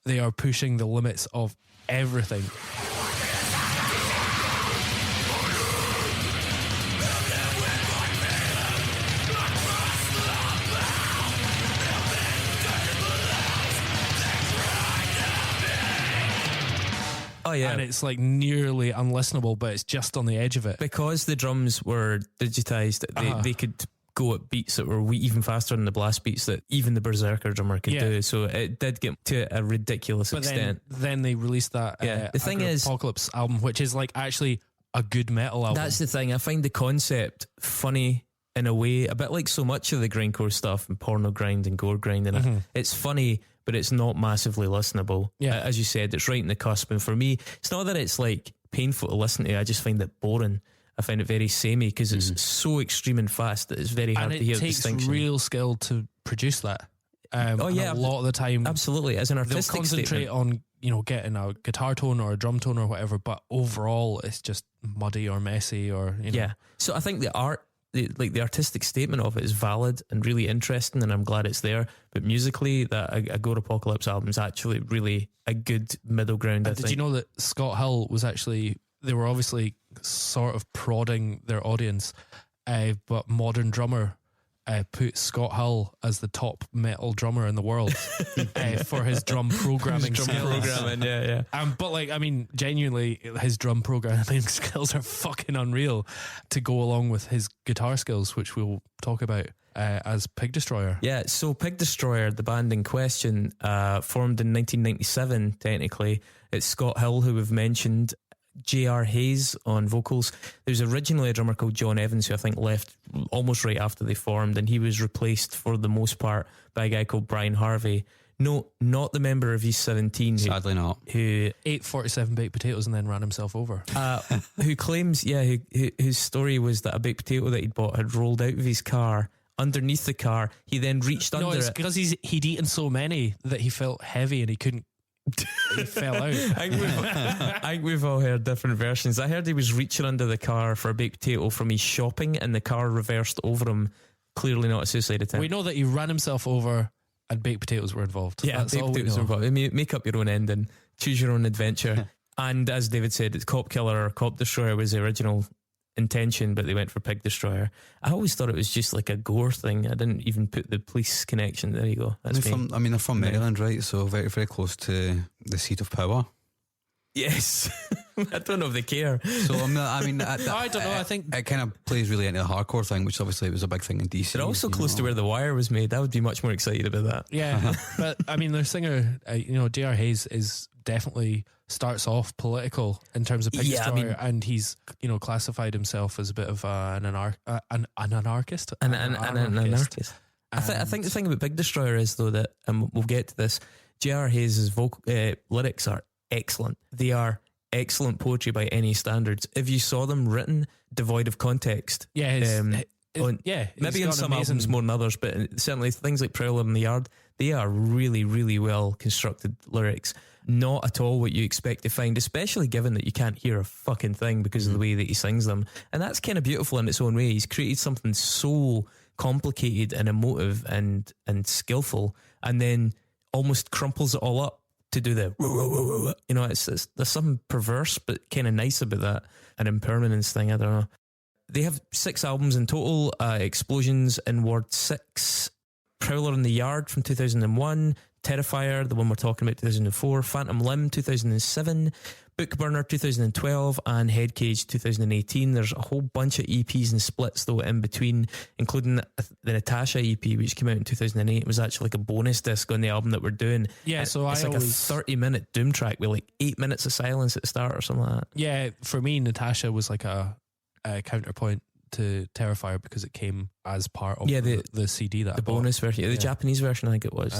they are pushing the limits of everything. Oh yeah, and it's like nearly unlistenable, but it's just on the edge of it. Because the drums were digitized, they could go at beats that were even faster than the blast beats that even the Berserker drummer could do. So it did get to a ridiculous extent. Then they released that the thing is, Apocalypse album, which is like actually a good metal album. That's the thing. I find the concept funny in a way, a bit like so much of the grindcore stuff and porno grind and gore grind. And it's funny, but it's not massively listenable. Yeah. As you said, it's right in the cusp. And for me, it's not that it's like painful to listen to. I just find it boring. I find it very samey because it's so extreme and fast that it's very hard to hear the distinction. And it takes real skill to produce that. A lot of the time, absolutely. As an artistic they'll concentrate statement. on getting a guitar tone or a drum tone or whatever, but overall it's just muddy or messy or Yeah. So I think the art, the artistic statement of it is valid and really interesting, and I'm glad it's there. But musically, that a Gore Apocalypse album is actually really a good middle ground. I think. Did you know that Scott Hill was actually, they were obviously sort of prodding their audience, but Modern Drummer put Scott Hill as the top metal drummer in the world for his drum programming skills. Yeah. But like, I mean, genuinely, his drum programming skills are fucking unreal to go along with his guitar skills, which we'll talk about as Pig Destroyer. Yeah, so Pig Destroyer, the band in question, formed in 1997, technically. It's Scott Hill, who we've mentioned, J.R. Hayes on vocals. There was originally a drummer called John Evans who I think left almost right after they formed, and he was replaced for the most part by a guy called Brian Harvey. No, not the member of East 17. Sadly not. Who ate 47 baked potatoes and then ran himself over. Who claims, whose story was that a baked potato that he'd bought had rolled out of his car. Underneath the car, he then reached under it. No, it's because he'd eaten so many that he felt heavy and he couldn't. He fell out. I think we've all heard different versions. I heard he was reaching under the car for a baked potato from his shopping and the car reversed over him. Clearly not a suicide attempt. We know that he ran himself over and baked potatoes were involved. Yeah, that's baked all potatoes we know. were involved. Make up your own ending. Choose your own adventure. And as David said, it's Cop Killer or Cop Destroyer was the original intention, but they went for Pig Destroyer. I always thought it was just like a gore thing. I didn't even put the police connection. There you go. That's me. They're from Maryland, right? So very, very close to the seat of power. Yes. I don't know if they care. So I don't know. I think it kind of plays really into the hardcore thing, which obviously was a big thing in DC. They're also close to where The Wire was made. I would be much more excited about that. Yeah, but I mean, their singer, J.R. Hayes is definitely starts off political in terms of Pig Destroyer, and he's classified himself as a bit of an anarchist. An anarchist. I think the thing about Pig Destroyer is though that, and we'll get to this, J.R. Hayes' lyrics are excellent. They are excellent poetry by any standards. If you saw them written devoid of context, maybe in some albums more than others, but certainly things like Prowler in the Yard, they are really, really well constructed lyrics. Not at all what you expect to find, especially given that you can't hear a fucking thing because of the way that he sings them. And that's kind of beautiful in its own way. He's created something so complicated and emotive and skillful, and then almost crumples it all up to do the there's something perverse but kind of nice about that, an impermanence thing. I don't know. They have 6 albums in total. Explosions in Ward 6, Prowler in the Yard from 2001, Terrifyer, the one we're talking about, 2004, Phantom Limb 2007, Bookburner 2012, and Headcage 2018. There's a whole bunch of EPs and splits though in between, including the Natasha EP, which came out in 2008. It was actually like a bonus disc on the album that we're doing. Yeah, so it's like a 30-minute Doom track with like 8 minutes of silence at the start or something like that. Yeah, for me, Natasha was like a counterpoint to Terrifyer because it came as part of the CD that the bonus version, the Japanese version, I think it was.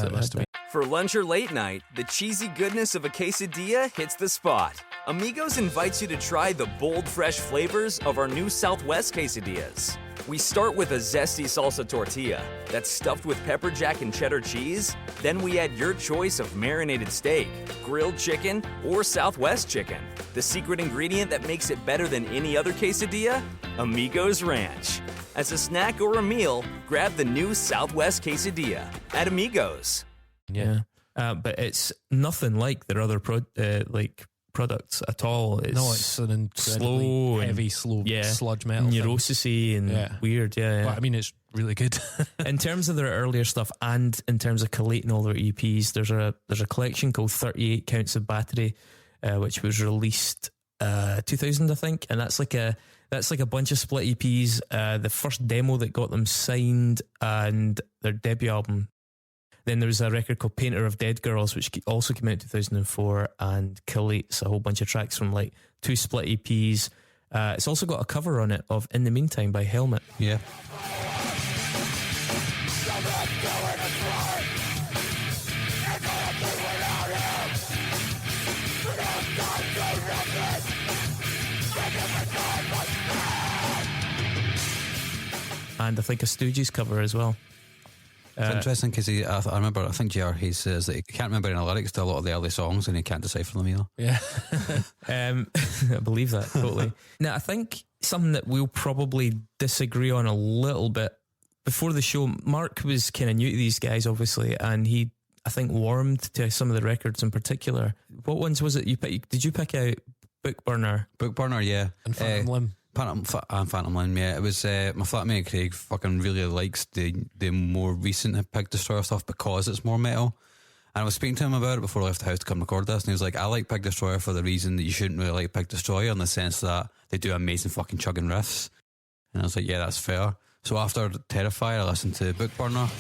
For lunch or late night, the cheesy goodness of a quesadilla hits the spot. Amigos invites you to try the bold, fresh flavors of our new Southwest quesadillas. We start with a zesty salsa tortilla that's stuffed with pepper jack and cheddar cheese. Then we add your choice of marinated steak, grilled chicken, or Southwest chicken. The secret ingredient that makes it better than any other quesadilla? Amigos Ranch. As a snack or a meal, grab the new Southwest quesadilla at Amigos. Yeah. But it's nothing like their other products at all. It's an incredibly heavy, slow sludge metal, neurosy and weird. Yeah. But I mean, it's really good. In terms of their earlier stuff, and in terms of collating all their EPs, there's a collection called 38 Counts of Battery, which was released 2000, I think, and that's like That's like a bunch of split EPs, the first demo that got them signed, and their debut album. Then there was a record called Painter of Dead Girls, which also came out in 2004 and collates a whole bunch of tracks from like 2 split EPs. It's also got a cover on it of In the Meantime by Helmet. Yeah. And I think a Stooges cover as well. It's interesting because I remember, I think JR, he says that he can't remember any lyrics to a lot of the early songs and he can't decipher them either. Yeah. I believe that, totally. Now, I think something that we'll probably disagree on a little bit. Before the show, Mark was kind of new to these guys, obviously, and he, I think, warmed to some of the records in particular. What ones was it you picked? Did you pick out Bookburner? Bookburner, yeah. And Phantom Limb. Phantom Limb, yeah. It was my flatmate Craig fucking really likes the more recent Pig Destroyer stuff because it's more metal. And I was speaking to him about it before I left the house to come record this, and he was like, I like Pig Destroyer for the reason that you shouldn't really like Pig Destroyer, in the sense that they do amazing fucking chugging riffs. And I was like, yeah, that's fair. So after Terrifyer, I listened to Bookburner.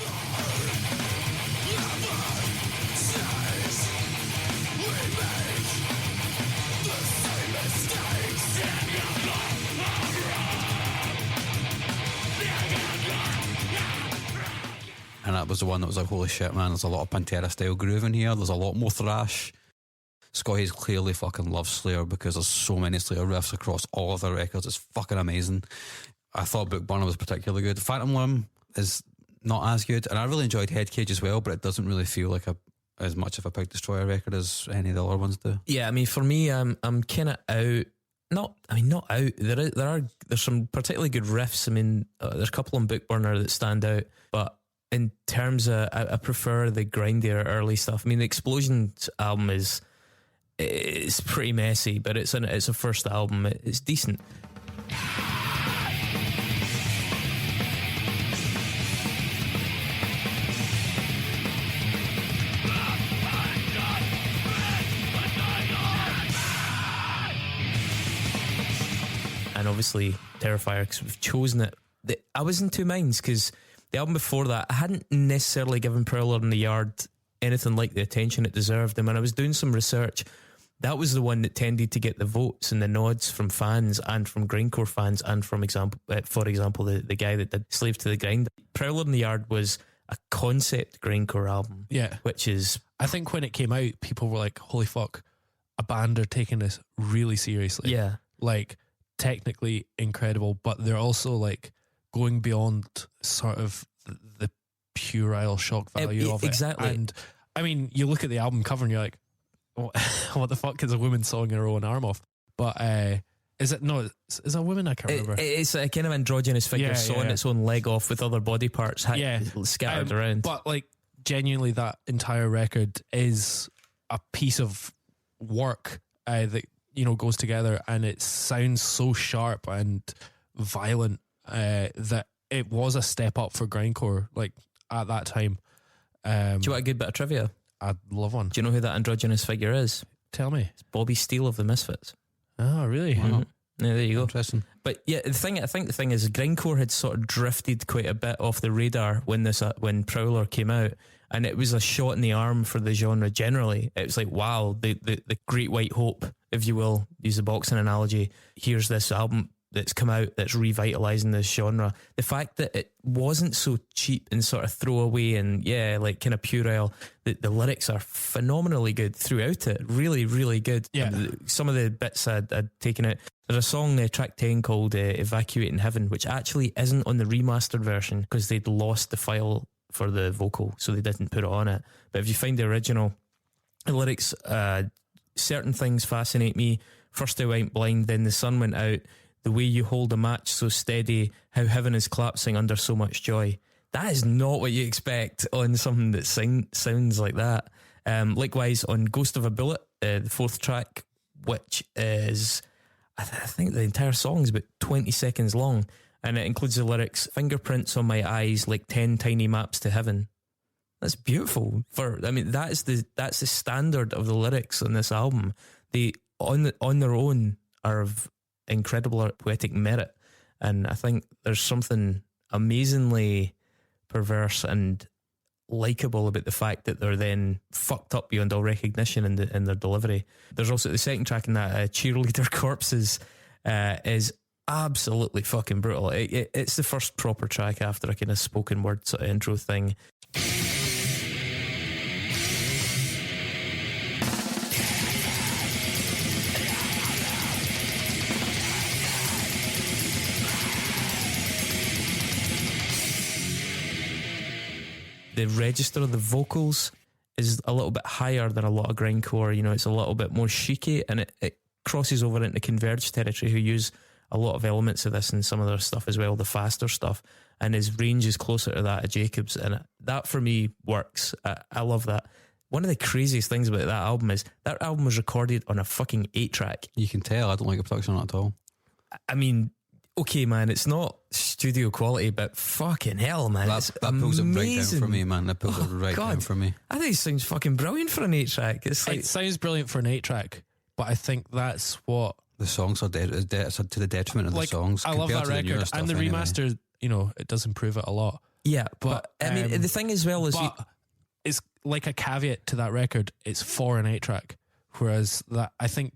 And that was the one that was like, holy shit, man, there's a lot of Pantera style groove in here. There's a lot more thrash. Scotty's clearly fucking loves Slayer because there's so many Slayer riffs across all of their records. It's fucking amazing. I thought Bookburner was particularly good. Phantom Limb is not as good, and I really enjoyed Headcage as well, but it doesn't really feel like as much of a Pig Destroyer record as any of the other ones do. Yeah, I mean, for me, I'm kind of out. Not out. There's some particularly good riffs. I mean, there's a couple on Bookburner that stand out, but in terms of, I prefer the grindier early stuff. I mean, the Explosions album it's pretty messy, but it's a first album. It's decent. And obviously Terrifyer, because we've chosen it. I was in two minds because the album before that, I hadn't necessarily given Prowler in the Yard anything like the attention it deserved. And when I was doing some research, that was the one that tended to get the votes and the nods from fans and from grindcore fans and for example, the guy that did Slave to the Grind. Prowler in the Yard was a concept grindcore album. Yeah. Which is... I think when it came out, people were like, holy fuck, a band are taking this really seriously. Yeah. Like, technically incredible, but they're also like going beyond sort of the puerile shock value of it. Exactly. And I mean, you look at the album cover and you're like, what the fuck is a woman sawing her own arm off? But is it a woman? I can't remember. It's a kind of androgynous figure sawing its own leg off with other body parts scattered around. But like, genuinely, that entire record is a piece of work that, you know, goes together, and it sounds so sharp and violent that it was a step up for grindcore, like, at that time. Do you want a good bit of trivia? I'd love one. Do you know who that androgynous figure is? Tell me. It's Bobby Steele of the Misfits. Oh, really? Wow. Mm-hmm. Yeah, there you go. Interesting. But yeah, I think the thing is, grindcore had sort of drifted quite a bit off the radar when Prowler came out, and it was a shot in the arm for the genre generally. It was like, wow, the Great White Hope, if you will, use the boxing analogy. Here's this album that's come out that's revitalising this genre. The fact that it wasn't so cheap and sort of throwaway and like kind of puerile, the lyrics are phenomenally good throughout it. Really, really good. Yeah. Some of the bits I'd taken out. There's a song, track 10, called Evacuating Heaven, which actually isn't on the remastered version because they'd lost the file for the vocal, so they didn't put it on it. But if you find the original, the lyrics, certain things fascinate me. First I went blind, then the sun went out. The way you hold a match so steady, how heaven is collapsing under so much joy. That is not what you expect on something that sounds like that. Likewise, on Ghost of a Bullet, the fourth track, which is, I think the entire song is about 20 seconds long, and it includes the lyrics, fingerprints on my eyes like 10 tiny maps to heaven. That's beautiful. That's the standard of the lyrics on this album. They, on their own, are incredible poetic merit. And I think there's something amazingly perverse and likeable about the fact that they're then fucked up beyond all recognition in their delivery. There's also the second track in that, Cheerleader Corpses, is absolutely fucking brutal. It's the first proper track after a kind of spoken word sort of intro thing. The register of the vocals is a little bit higher than a lot of grindcore. You know, it's a little bit more cheeky, and it crosses over into Converge territory, who use a lot of elements of this in some of their stuff as well, the faster stuff, and his range is closer to that of Jacobs, and that for me works. I love that. One of the craziest things about that album is that album was recorded on a fucking 8-track. You can tell I don't like the production on it at all. I mean, okay, man, it's not studio quality, but fucking hell, man, that pulls it right down for me, man. That pulls it right down for me. I think it sounds fucking brilliant for an 8-track. It's like, it sounds brilliant for an 8-track, but I think that's what the songs are to the detriment of the songs. I love that record, and the remaster, you know, it does improve it a lot. Yeah, but I mean, the thing as well is, it's like a caveat to that record. It's for an 8-track, whereas that I think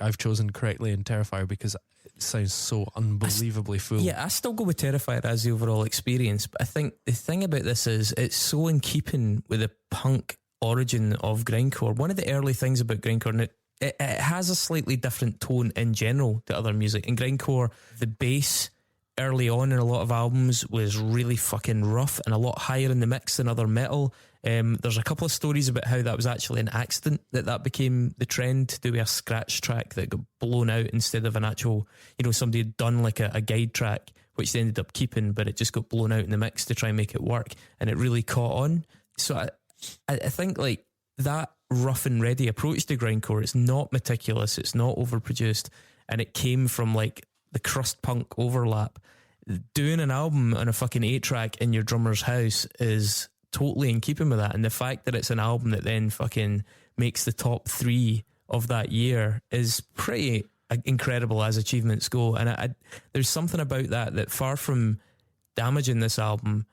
I've chosen correctly in Terrifyer because it sounds so unbelievably full. Yeah, I still go with Terrifyer as the overall experience, but I think the thing about this is it's so in keeping with the punk origin of grindcore. One of the early things about grindcore, and it has a slightly different tone in general to other music. In grindcore, the bass early on in a lot of albums was really fucking rough and a lot higher in the mix than other metal. There's a couple of stories about how that was actually an accident, that became the trend to do a scratch track that got blown out instead of an actual, you know, somebody had done like a guide track, which they ended up keeping, but it just got blown out in the mix to try and make it work, and it really caught on. So I think like that rough and ready approach to grindcore, it's not meticulous, it's not overproduced, and it came from like the crust punk overlap. Doing an album on a fucking 8-track in your drummer's house is totally in keeping with that, and the fact that it's an album that then fucking makes the top 3 of that year is pretty incredible as achievements go. And there's something about that far from damaging this album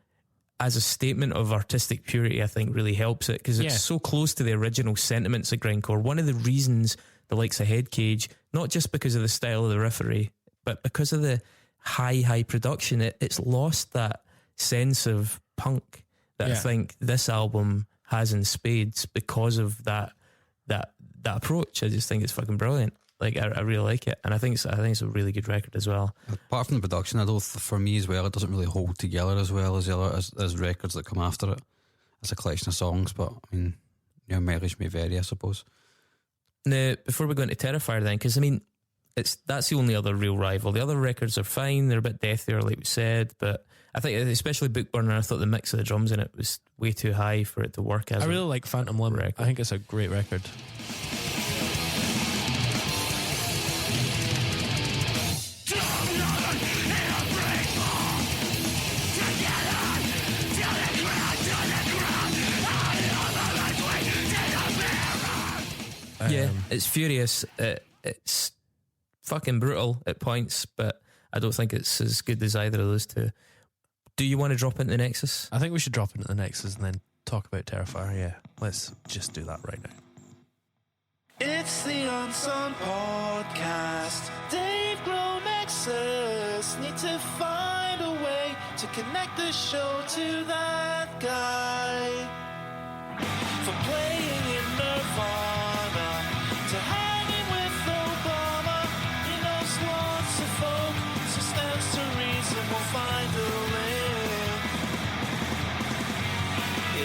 as a statement of artistic purity, I think really helps it, because it's so close to the original sentiments of grindcore. One of the reasons the likes of Headcage, not just because of the style of the riffery, but because of the high production, it's lost that sense of punk that I think this album has in spades because of that approach. I just think it's fucking brilliant. Like I really like it, and I think it's a really good record as well. Apart from the production, although for me as well, it doesn't really hold together as well as the other as records that come after it. It's a collection of songs, but I mean, your mileage may vary, I suppose. Now, before we go into Terrifier, then, because I mean, that's the only other real rival. The other records are fine; they're a bit deathier, like we said, but I think, especially Bookburner, I thought the mix of the drums in it was way too high for it to work as. I really like Phantom Limb. I think it's a great record. Yeah, it's furious. It's fucking brutal at points, but I don't think it's as good as either of those two. Do you want to drop into the Nexus? I think we should drop into the Nexus and then talk about Terrifier. Yeah, let's just do that right now. It's the Unsung Podcast. Dave Grohl Nexus. Need to find a way to connect the show to that guy. From playing in Nirvana to hanging with Obama, he knows lots of folk, so stands to reason we'll find a link.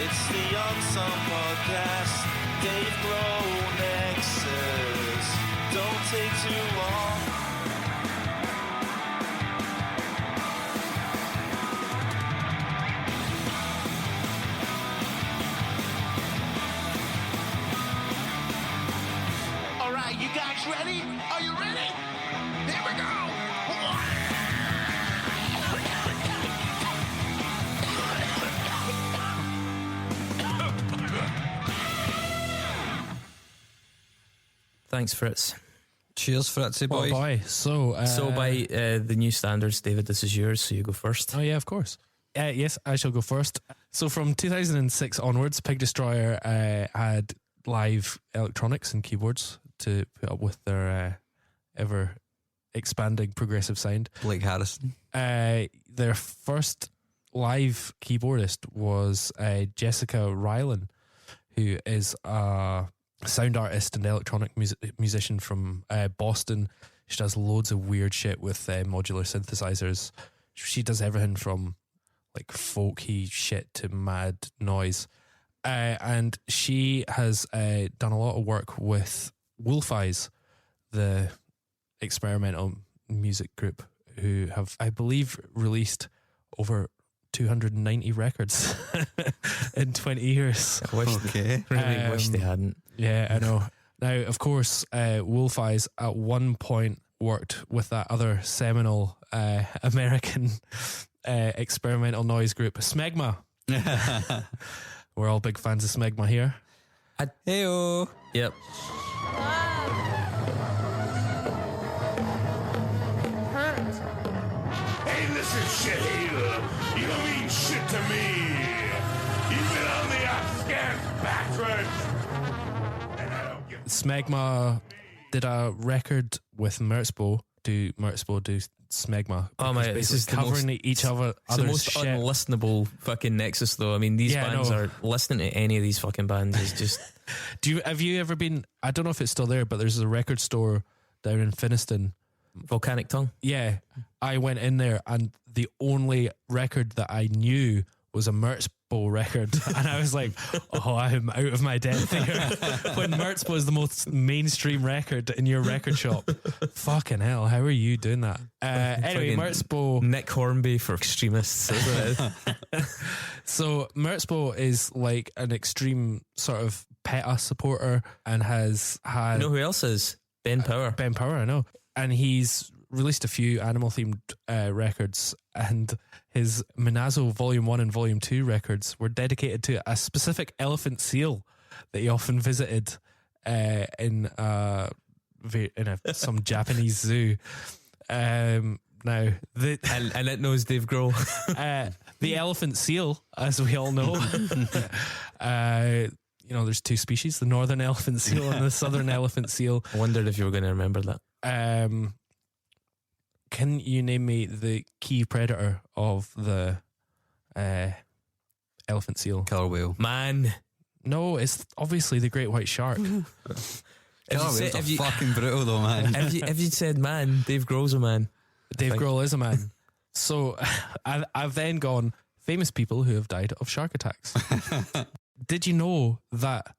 It's the Unsung Podcast, Dave Grohl Nexus. Don't take too long. You guys ready? Are you ready? Here we go! Thanks, Fritz. Cheers for it, boy. Oh boy. So by the new standards, David, this is yours, so you go first. Oh yeah, of course. Yes, I shall go first. So from 2006 onwards, Pig Destroyer had live electronics and keyboards to put up with their ever expanding progressive sound. Blake Harrison. Their first live keyboardist was Jessica Rylan, who is a sound artist and electronic musician from Boston. She does loads of weird shit with modular synthesizers. She does everything from like folky shit to mad noise. And she has done a lot of work with Wolf Eyes, the experimental music group, who have, I believe, released over 290 records in 20 years. I wish really wish they hadn't. Yeah, I know. Now, of course, Wolf Eyes at one point worked with that other seminal American experimental noise group, Smegma. We're all big fans of Smegma here. Heyo. Yep. Hey, listen, shitheel. You don't mean shit to me. You've been on the upscant backwards. And I don't give Smegma did a record with Merzbow. Do Smegma? Oh my! This is covering each other. It's the most shit. unlistenable fucking nexus, though. I mean, these bands are listening to any of these fucking bands is just. Have you ever been? I don't know if it's still there, but there's a record store down in Finniston. Volcanic Tongue. Yeah, I went in there, and the only record that I knew was a Merzbow record, and I was like, "Oh, I'm out of my depth here." When Merzbow is the most mainstream record in your record shop, fucking hell, how are you doing that? Anyway, Merzbow, Nick Hornby for extremists. So Merzbow is like an extreme sort of PETA supporter, and has had. You know who else is? Ben Power. Ben Power, I know, and he's released a few animal themed records, and his Minazo Volume 1 and Volume 2 records were dedicated to a specific elephant seal that he often visited in some Japanese zoo. Now, and it knows Dave Grohl. The elephant seal, as we all know, there's two species, the northern elephant seal and the southern elephant seal. I wondered if you were going to remember that. Can you name me the key predator of the elephant seal? Killer whale. Man. No, it's obviously the great white shark. Killer whales are fucking brutal though, man. If you'd said man, Dave Grohl's a man. Dave Grohl is a man. So I've then gone, famous people who have died of shark attacks. Did you know that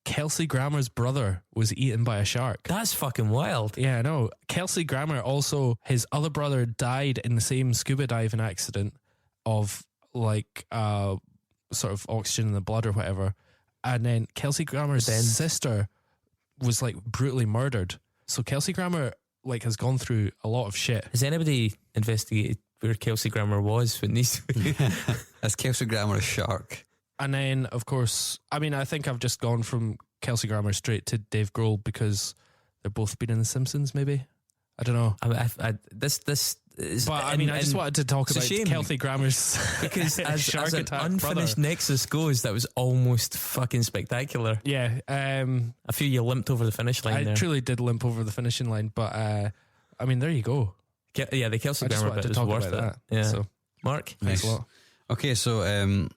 Kelsey Grammer's brother was eaten by a shark? That's fucking wild. Yeah, I know. Kelsey Grammer also, his other brother died in the same scuba diving accident of like sort of oxygen in the blood or whatever. And then Kelsey Grammer's sister was like brutally murdered. So Kelsey Grammer like has gone through a lot of shit. Has anybody investigated where Kelsey Grammer was when these? Is Kelsey Grammer a shark? And then, of course, I mean, I think I've just gone from Kelsey Grammer straight to Dave Grohl because they're both been in The Simpsons, maybe. I don't know. This is. But I mean, I just wanted to talk about Kelsey Grammer's because as shark an attack unfinished brother. nexus goes, that was almost fucking spectacular. Yeah, I feel you limped over the finish line. I truly did limp over the finishing line, but I mean, there you go. Yeah, the Kelsey I just Grammer wanted bit to was talk worth about it. that. Yeah, So, Mark, thanks a lot. Okay, so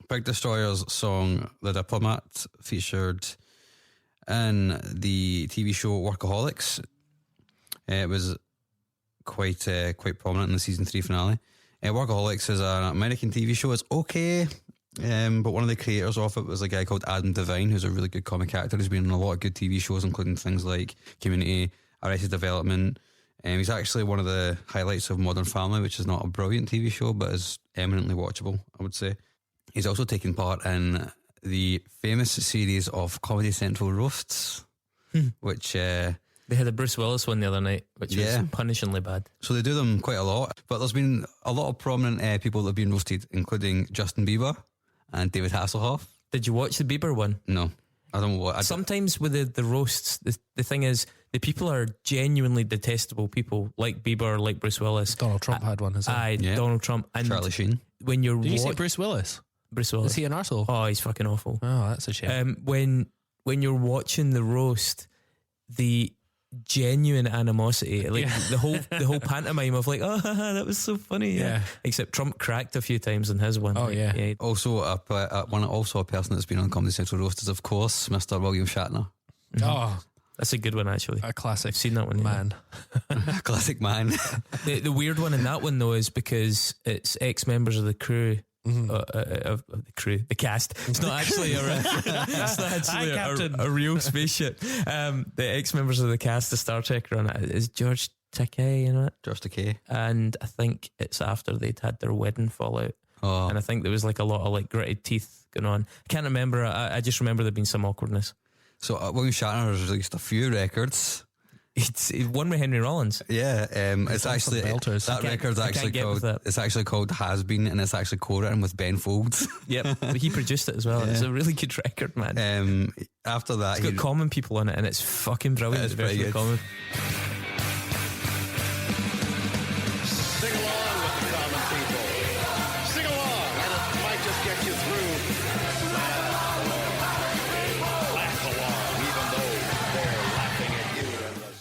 Pig Destroyer's song "The Diplomat" featured in the TV show Workaholics. It was quite prominent in the season 3 finale. Workaholics is an American TV show. It's okay, but one of the creators of it was a guy called Adam Devine, who's a really good comic actor. He's been in a lot of good TV shows, including things like Community, Arrested Development. He's actually one of the highlights of Modern Family, which is not a brilliant TV show, but is eminently watchable, I would say. He's also taken part in the famous series of Comedy Central roasts, which... they had a Bruce Willis one the other night, which was punishingly bad. So they do them quite a lot, but there's been a lot of prominent people that have been roasted, including Justin Bieber and David Hasselhoff. Did you watch the Bieber one? No. I don't know what. Sometimes with the roasts, the thing is, the people are genuinely detestable people, like Bieber, like Bruce Willis. Donald Trump had one as well. Aye, Donald Trump. And Charlie Sheen. when you're Did you say Bruce Willis? Bruce Willis. Is he an arsehole? Oh, he's fucking awful. Oh, that's a shame. When you're watching the roast, the genuine animosity, like the whole pantomime of like, oh, that was so funny. Yeah. Except Trump cracked a few times in his one. Oh, yeah. Also, a person that's been on Comedy Central roast is, of course, Mr. William Shatner. Oh, that's a good one, actually. a classic. I've seen that one. Man. Classic man. The weird one in that one, though, is because it's ex-members of the crew. Of the crew, the cast. It's not actually a real spaceship. The ex-members of the cast of Star Trek are on it. Is George Takei in it? George Takei. And I think it's after they'd had their wedding fallout. Oh. And I think there was like a lot of like gritted teeth going on. I can't remember. I just remember there being some awkwardness. So William Shatner has released a few records. It's one with Henry Rollins. Yeah, it's actually belters. that record's actually called. It's actually called Has Been, and it's actually co-written with Ben Folds. Yep, he produced it as well. Yeah. It's a really good record, man. After that, It's got Common people on it, and it's fucking brilliant. It's pretty good. Common. Sing along with the common people. Sing along, and it might just get you through. Laugh along, even though they're laughing at you.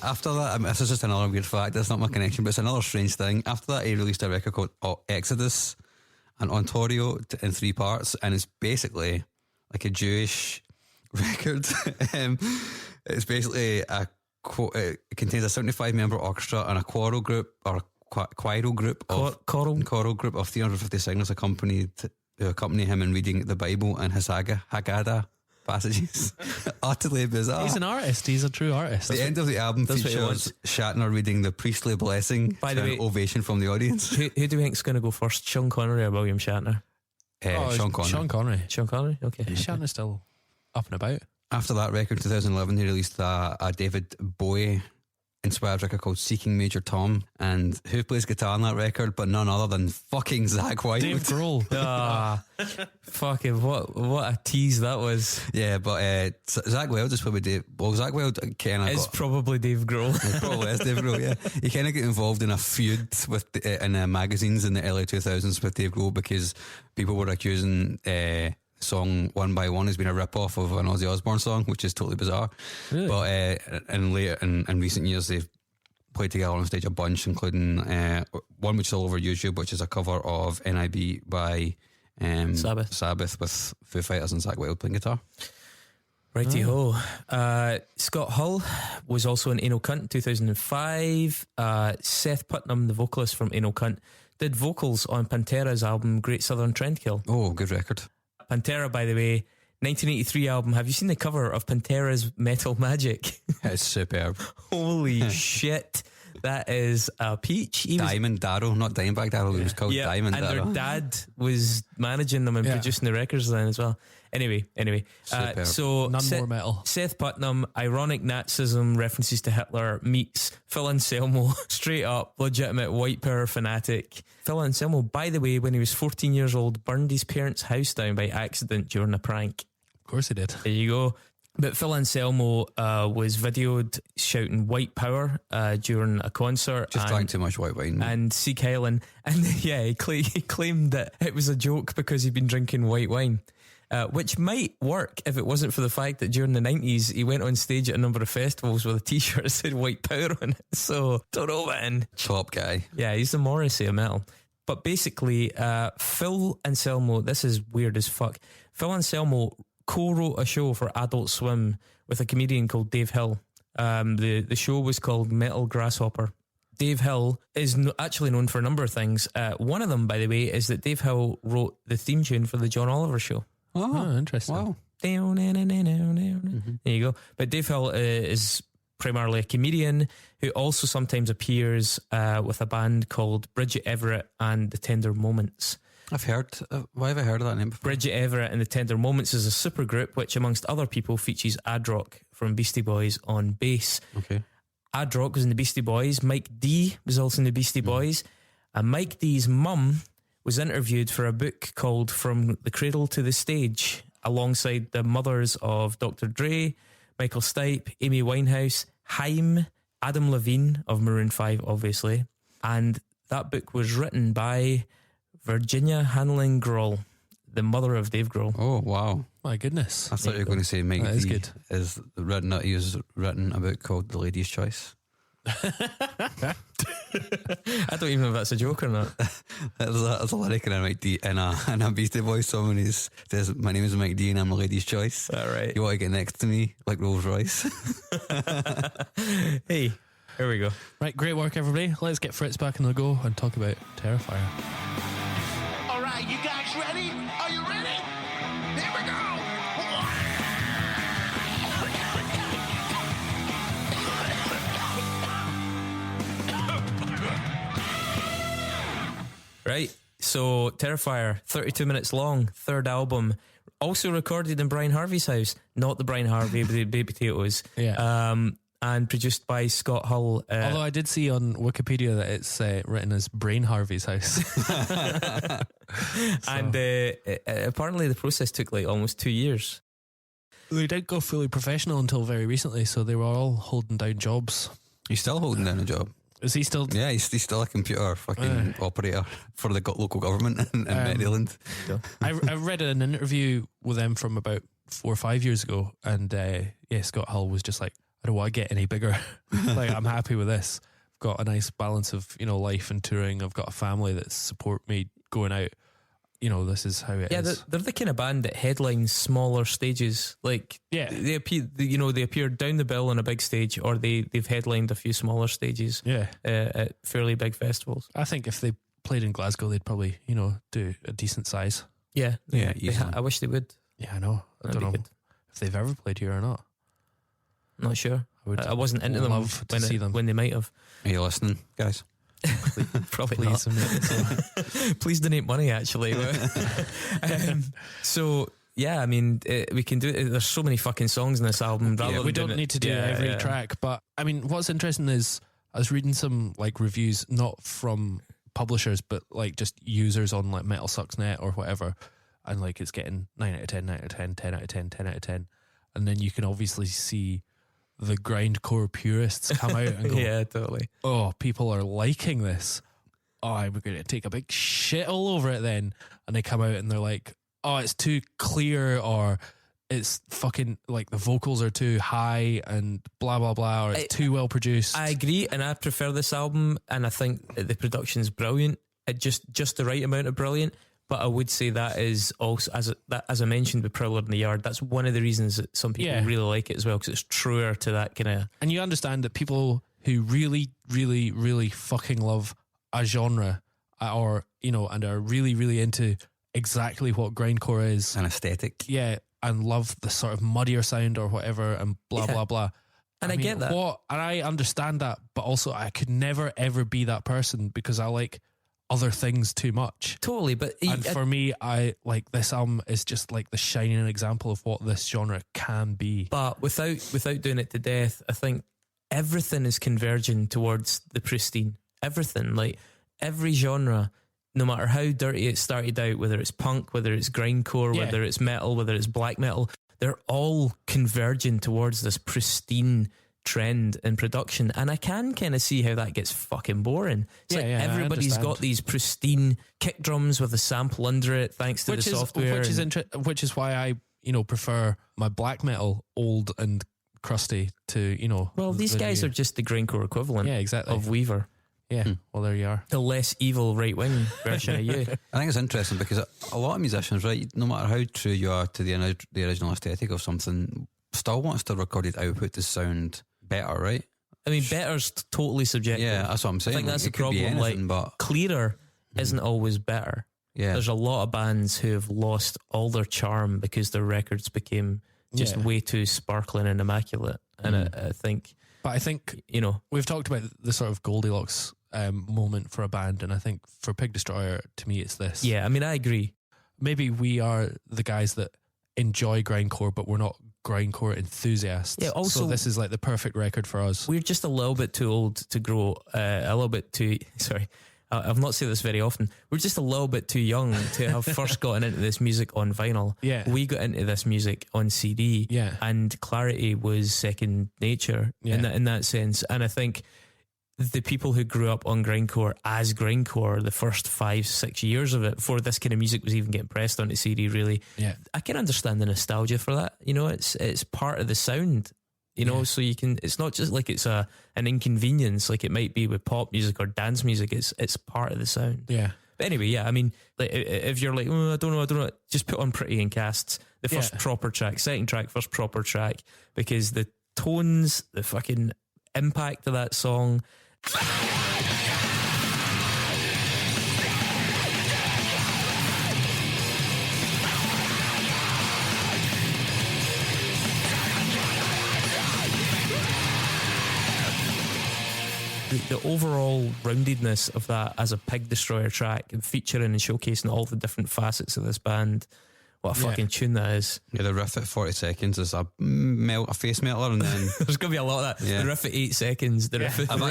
After that, this is just another weird fact. It's not my connection, but it's another strange thing. After that, he released a record called Exodus and Ontario in 3 parts, and it's basically like a Jewish record. It's basically it contains a 75-member orchestra and a choral group of 350 singers accompany him in reading the Bible and his Haggadah passages. Utterly bizarre. He's an artist. He's a true artist. The end of the album That's what he features Shatner reading the priestly blessing By to the an way- ovation from the audience. Who do you think's going to go first, Sean Connery or William Shatner? Sean Connery. Sean Connery. Sean Connery? Okay. Shatner's still up and about. After that record, 2011, he released a David Bowie inspired record called Seeking Major Tom. And who plays guitar on that record but none other than fucking Zach White? Dave Grohl. Fucking what a tease that was. Yeah, but Zach Wild is probably Dave. Well, Zach Wild kind It's of probably Dave Grohl. probably is Dave Grohl. Yeah, he kind of got involved in a feud with in magazines in the early 2000s with Dave Grohl because people were accusing song One by One has been a rip-off of an Ozzy Osbourne song, which is totally bizarre. Really? But in recent years they've played together on stage a bunch, including one which is all over YouTube, which is a cover of NIB by Sabbath with Foo Fighters and Zach Wild playing guitar. Righty ho. Scott Hull was also in Anal Cunt in 2005. Seth Putnam, the vocalist from Anal Cunt, did vocals on Pantera's album Great Southern Trendkill. Oh, good record. Pantera, by the way, 1983 album. Have you seen the cover of Pantera's Metal Magic? It's superb. Holy shit. That is a peach. Diamond Darrow, not Dimebag Darrow. It was called Diamond and Darrow. their dad was managing them and producing the records then as well. Anyway. Superb. So None more metal. Seth Putnam, ironic Nazism, references to Hitler, meets Phil Anselmo, straight up, legitimate white power fanatic. Phil Anselmo, by the way, when he was 14 years old, burned his parents' house down by accident during a prank. Of course he did. There you go. But Phil Anselmo was videoed shouting white power during a concert. Just drank too much white wine. And Sieg Heil. And he claimed that it was a joke because he'd been drinking white wine. Which might work if it wasn't for the fact that during the 90s he went on stage at a number of festivals with a t-shirt that said white power on it. So, don't know, man. Top guy. Yeah, he's the Morrissey of metal. But basically, Phil Anselmo, this is weird as fuck. Phil Anselmo co-wrote a show for Adult Swim with a comedian called Dave Hill. The show was called Metal Grasshopper. Dave Hill is actually known for a number of things. One of them, by the way, is that Dave Hill wrote the theme tune for the John Oliver show. Oh, interesting. Wow. There you go. But Dave Hill is primarily a comedian who also sometimes appears with a band called Bridget Everett and the Tender Moments. I've heard. Why have I heard of that name before? Bridget Everett and the Tender Moments is a supergroup which, amongst other people, features Ad Rock from Beastie Boys on bass. Okay. Ad Rock was in the Beastie Boys. Mike D was also in the Beastie Boys. And Mike D's mum was interviewed for a book called From the Cradle to the Stage. alongside the mothers of Dr. Dre, Michael Stipe, Amy Winehouse, Haim, Adam Levine of Maroon 5, obviously. And that book was written by Virginia Hanlon Grohl, the mother of Dave Grohl. Oh, wow. My goodness. I thought you were going to say Mike That D is good. he was written a book called The Lady's Choice. I don't even know if that's a joke or not. There's a lyric in a Mike D in a Beastie Boys song, and he says, "My name is Mike D and I'm the lady's choice. All right. You want to get next to me like Rolls Royce?" Hey, here we go. Right, great work, everybody. Let's get Fritz back in the go and talk about Terrifyer. All right, you guys ready? Are you ready? Here we go. Right, so Terrifyer, 32 minutes long, third album, also recorded in Brian Harvey's house, not the Brian Harvey, but the Baby Potatoes. Yeah. And produced by Scott Hull. Although I did see on Wikipedia that it's written as Brain Harvey's house. And apparently the process took like almost 2 years. They didn't go fully professional until very recently, so they were all holding down jobs. He's still holding down a job. Is he still? Yeah, he's still a computer fucking operator for the local government in Maryland. I read an interview with them from about 4 or 5 years ago, and Scott Hull was just like, I don't want to get any bigger. Like, I'm happy with this. I've got a nice balance of, life and touring. I've got a family that support me going out. This is how it is. Yeah, they're the kind of band that headlines smaller stages. Like, they appear down the bill on a big stage, or they've headlined a few smaller stages. Yeah, at fairly big festivals. I think if they played in Glasgow, they'd probably do a decent size. Yeah, easily. I wish they would. Yeah, I know. I don't know if they've ever played here or not. Not sure. I wasn't into them love to see them when they might have. Are you listening, guys? Probably Please, not. Please donate money, actually. So yeah, I mean, we can do it. There's so many fucking songs in this album. We don't need to do every track, but I mean, what's interesting is I was reading some like reviews, not from publishers, but like just users on like Metal Sucks Net or whatever, and like it's getting 9 out of 10, 9 out of 10, 10 out of 10, 10 out of 10, and then you can obviously see the grindcore purists come out and go, yeah, totally. Oh, people are liking this. Oh, I'm going to take a big shit all over it then. And they come out and they're like, oh, it's too clear, or it's fucking like the vocals are too high and blah, blah, blah, or it's too well produced. I agree, and I prefer this album, and I think the production's brilliant. Just the right amount of brilliant. But I would say that is also, as I mentioned with Prowler in the Yard, that's one of the reasons that some people really like it as well, because it's truer to that kind of... And you understand that people who really, really, really fucking love a genre, or, and are really, really into exactly what grindcore is. An aesthetic. Yeah, and love the sort of muddier sound or whatever, and blah, blah, blah. And I get that. And I understand that, but also I could never, ever be that person because I like other things too much. Totally, but for me, I like this album is just like the shining example of what this genre can be. But without doing it to death, I think everything is converging towards the pristine. Everything, like every genre, no matter how dirty it started out, whether it's punk, whether it's grindcore, whether it's metal, whether it's black metal, they're all converging towards this pristine trend in production, and I can kind of see how that gets fucking boring. It's like everybody's got these pristine kick drums with a sample under it, thanks to the software, which is why I prefer my black metal old and crusty to Well, these guys are just the grindcore equivalent, exactly, of Weaver. Yeah, well, there you are. The less evil right wing version of you. I think it's interesting because a lot of musicians, right, no matter how true you are to the original aesthetic of something, still wants the recorded output to sound better, right? I mean, better's totally subjective. Yeah, that's what I'm saying. I think that's the problem. Anything, but clearer isn't always better. Yeah, there's a lot of bands who have lost all their charm because their records became just way too sparkling and immaculate. And I think, we've talked about the sort of Goldilocks moment for a band, and I think for Pig Destroyer, to me, it's this. Yeah, I mean, I agree. Maybe we are the guys that enjoy grindcore, but we're not grindcore enthusiasts. Yeah, also, so this is like the perfect record for us. We're just a little bit too old to grow, a I've not said this very often. We're just a little bit too young to have first gotten into this music on vinyl. Yeah. We got into this music on CD. Yeah. And clarity was second nature in that sense. And I think the people who grew up on grindcore as grindcore, the first 5-6 years of it, before this kind of music was even getting pressed onto CD, really, I can understand the nostalgia for that. You know, it's part of the sound. You know, so you can. It's not just like it's an inconvenience, like it might be with pop music or dance music. It's part of the sound. Yeah. But anyway, yeah. I mean, like, if you're like, I don't know, just put on Pretty in Casts, the first proper track, second track, first proper track, because the tones, the fucking impact of that song. The overall roundedness of that as a Pig Destroyer track and featuring and showcasing all the different facets of this band. What a fucking tune that is. Yeah, the riff at 40 seconds is a face melter, and then there's going to be a lot of that. The riff at 8 seconds, the riff at... and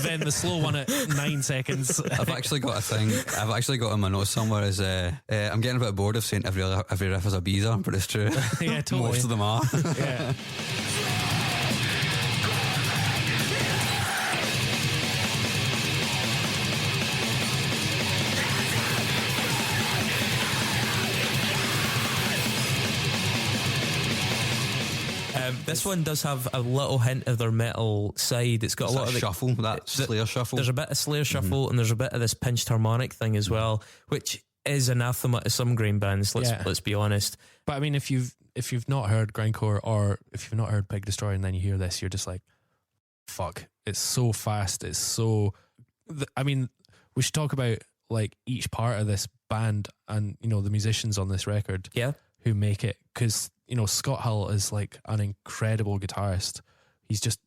then the slow one at 9 seconds. I've actually got a thing. I've actually got in my notes somewhere is I'm getting a bit bored of saying every riff is a Beezer, but it's true. Yeah, totally. Most of them are. Yeah. This one does have a little hint of their metal side. It's got a lot of shuffle, that Slayer shuffle. There's a bit of Slayer shuffle, and there's a bit of this pinched harmonic thing as well, which is anathema to some grain bands. Let's be honest. But I mean, if you've not heard grindcore, or if you've not heard Pig Destroyer, and then you hear this, you're just like, fuck! It's so fast. It's so. I mean, we should talk about like each part of this band, and you know the musicians on this record, who make it, because. You know, Scott Hull is like an incredible guitarist. There's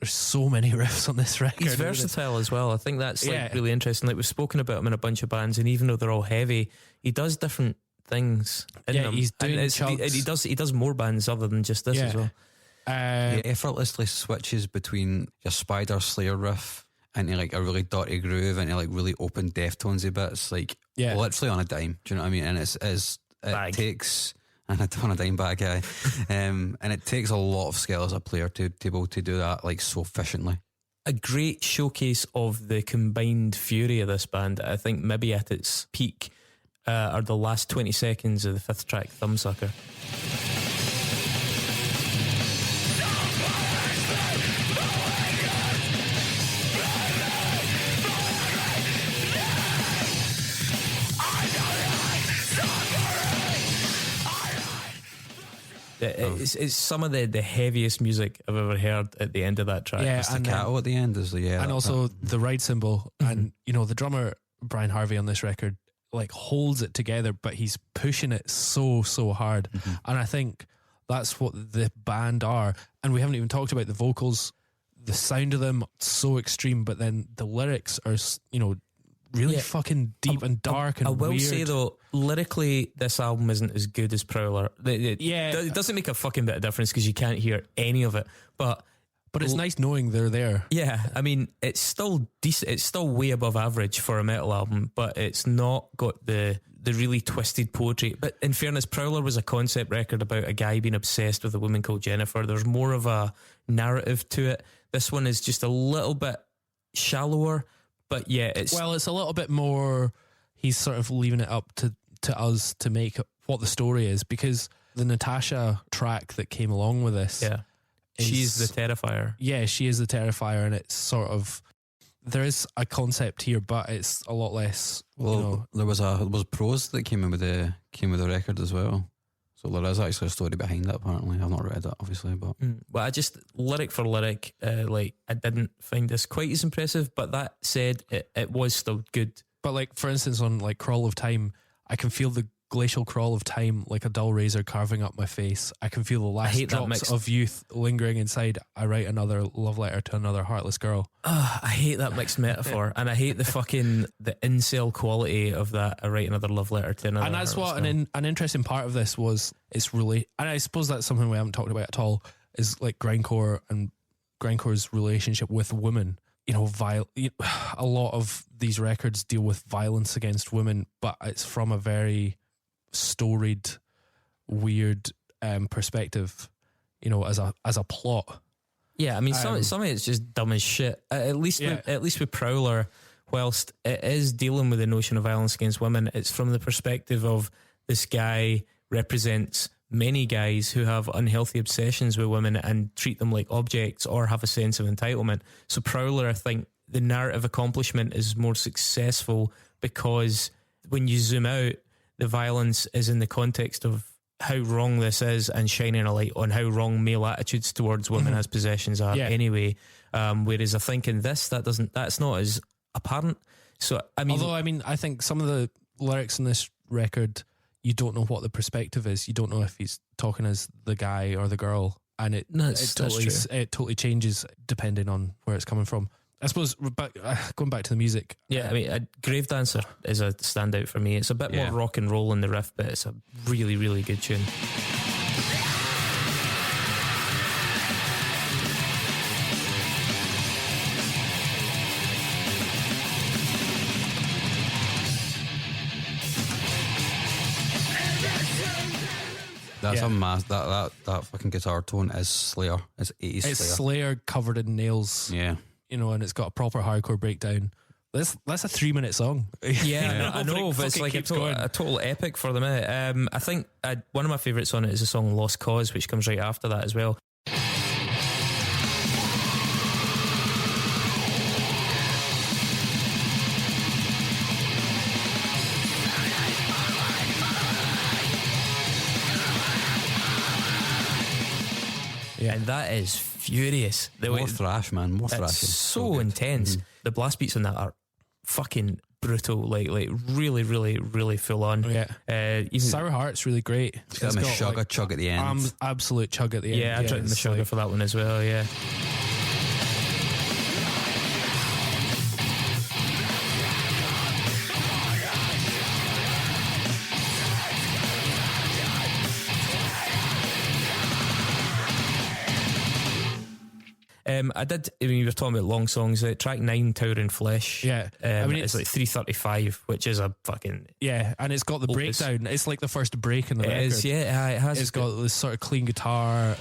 so many riffs on this record. He's versatile as well. I think that's like really interesting. Like we've spoken about him in a bunch of bands, and even though they're all heavy, he does different things in them. He's doing he does more bands other than just this as well. He effortlessly switches between your Spider Slayer riff into like a really dirty groove, into like really open Deftonesy bits, like literally on a dime. Do you know what I mean? And it takes. And I don't want a dime bag guy. And it takes a lot of skill as a player to be able to do that like so efficiently. A great showcase of the combined fury of this band, I think maybe at its peak, are the last 20 seconds of the fifth track, Thumbsucker. It's some of the heaviest music I've ever heard at the end of that track. Yeah, the staccato at the end is and also the ride cymbal, and you know the drummer Brian Harvey on this record like holds it together, but he's pushing it so hard, and I think that's what the band are. And we haven't even talked about the vocals, the sound of them so extreme, but then the lyrics are really fucking deep and dark and weird. I will say though, lyrically, this album isn't as good as Prowler. It doesn't make a fucking bit of difference because you can't hear any of it. But it's nice knowing they're there. Yeah, I mean, it's still decent. It's still way above average for a metal album, but it's not got the really twisted poetry. But in fairness, Prowler was a concept record about a guy being obsessed with a woman called Jennifer. There's more of a narrative to it. This one is just a little bit shallower. But yeah, it's a little bit more. He's sort of leaving it up to us to make what the story is, because the Natasha track that came along with this, she's the Terrifyer. Yeah, she is the Terrifyer, and it's sort of there is a concept here, but it's a lot less. Well, there was prose that came in with the record as well. So there is actually a story behind that, apparently. I've not read it, obviously, but... Well, I just, lyric for lyric, I didn't find this quite as impressive, but that said, it was still good. But like, for instance, on like Crawl of Time, I can feel the glacial crawl of time like a dull razor carving up my face. I can feel the last drops of youth lingering inside. I write another love letter to another heartless girl. I hate that mixed metaphor, and I hate the incel quality of that. I write another love letter to another. And that's what an interesting part of this was. It's really, and I suppose that's something we haven't talked about at all, is like grindcore and grindcore's relationship with women. a lot of these records deal with violence against women, but it's from a very storied, weird perspective, as a plot. Yeah, I mean, some of it's just dumb as shit. At least with Prowler, whilst it is dealing with the notion of violence against women, it's from the perspective of this guy represents many guys who have unhealthy obsessions with women and treat them like objects or have a sense of entitlement. So Prowler, I think the narrative accomplishment is more successful because when you zoom out, the violence is in the context of how wrong this is and shining a light on how wrong male attitudes towards women as possessions are anyway. Whereas I think in this, that's not as apparent. So I think some of the lyrics in this record, you don't know what the perspective is. You don't know if he's talking as the guy or the girl, and it totally changes depending on where it's coming from. I suppose going back to the music. Yeah, I mean, Grave Dancer is a standout for me. It's a bit more rock and roll in the riff, but it's a really, really good tune. That's a mass. That fucking guitar tone is Slayer. It's 80s Slayer. It's Slayer covered in nails. Yeah. And it's got a proper hardcore breakdown. That's a 3-minute song. Yeah, I know, but it's like a total epic for the minute. I think one of my favourites on it is the song Lost Cause, which comes right after that as well. Yeah, and that is furious. More thrash, man. More thrash. It's so intense. The blast beats on that are fucking brutal. Like really, really, really full on. Yeah. Even Sour Heart's really great. It's got a chug at the end. Absolute chug at the end. Yeah, I tried the sugar for that one as well. Yeah. You were talking about long songs. Track 9, Towering Flesh. Yeah, it's like 3:35, which is a fucking and it's got the breakdown. It's like the first break in the record. It is, yeah, it has. It's got this sort of clean guitar.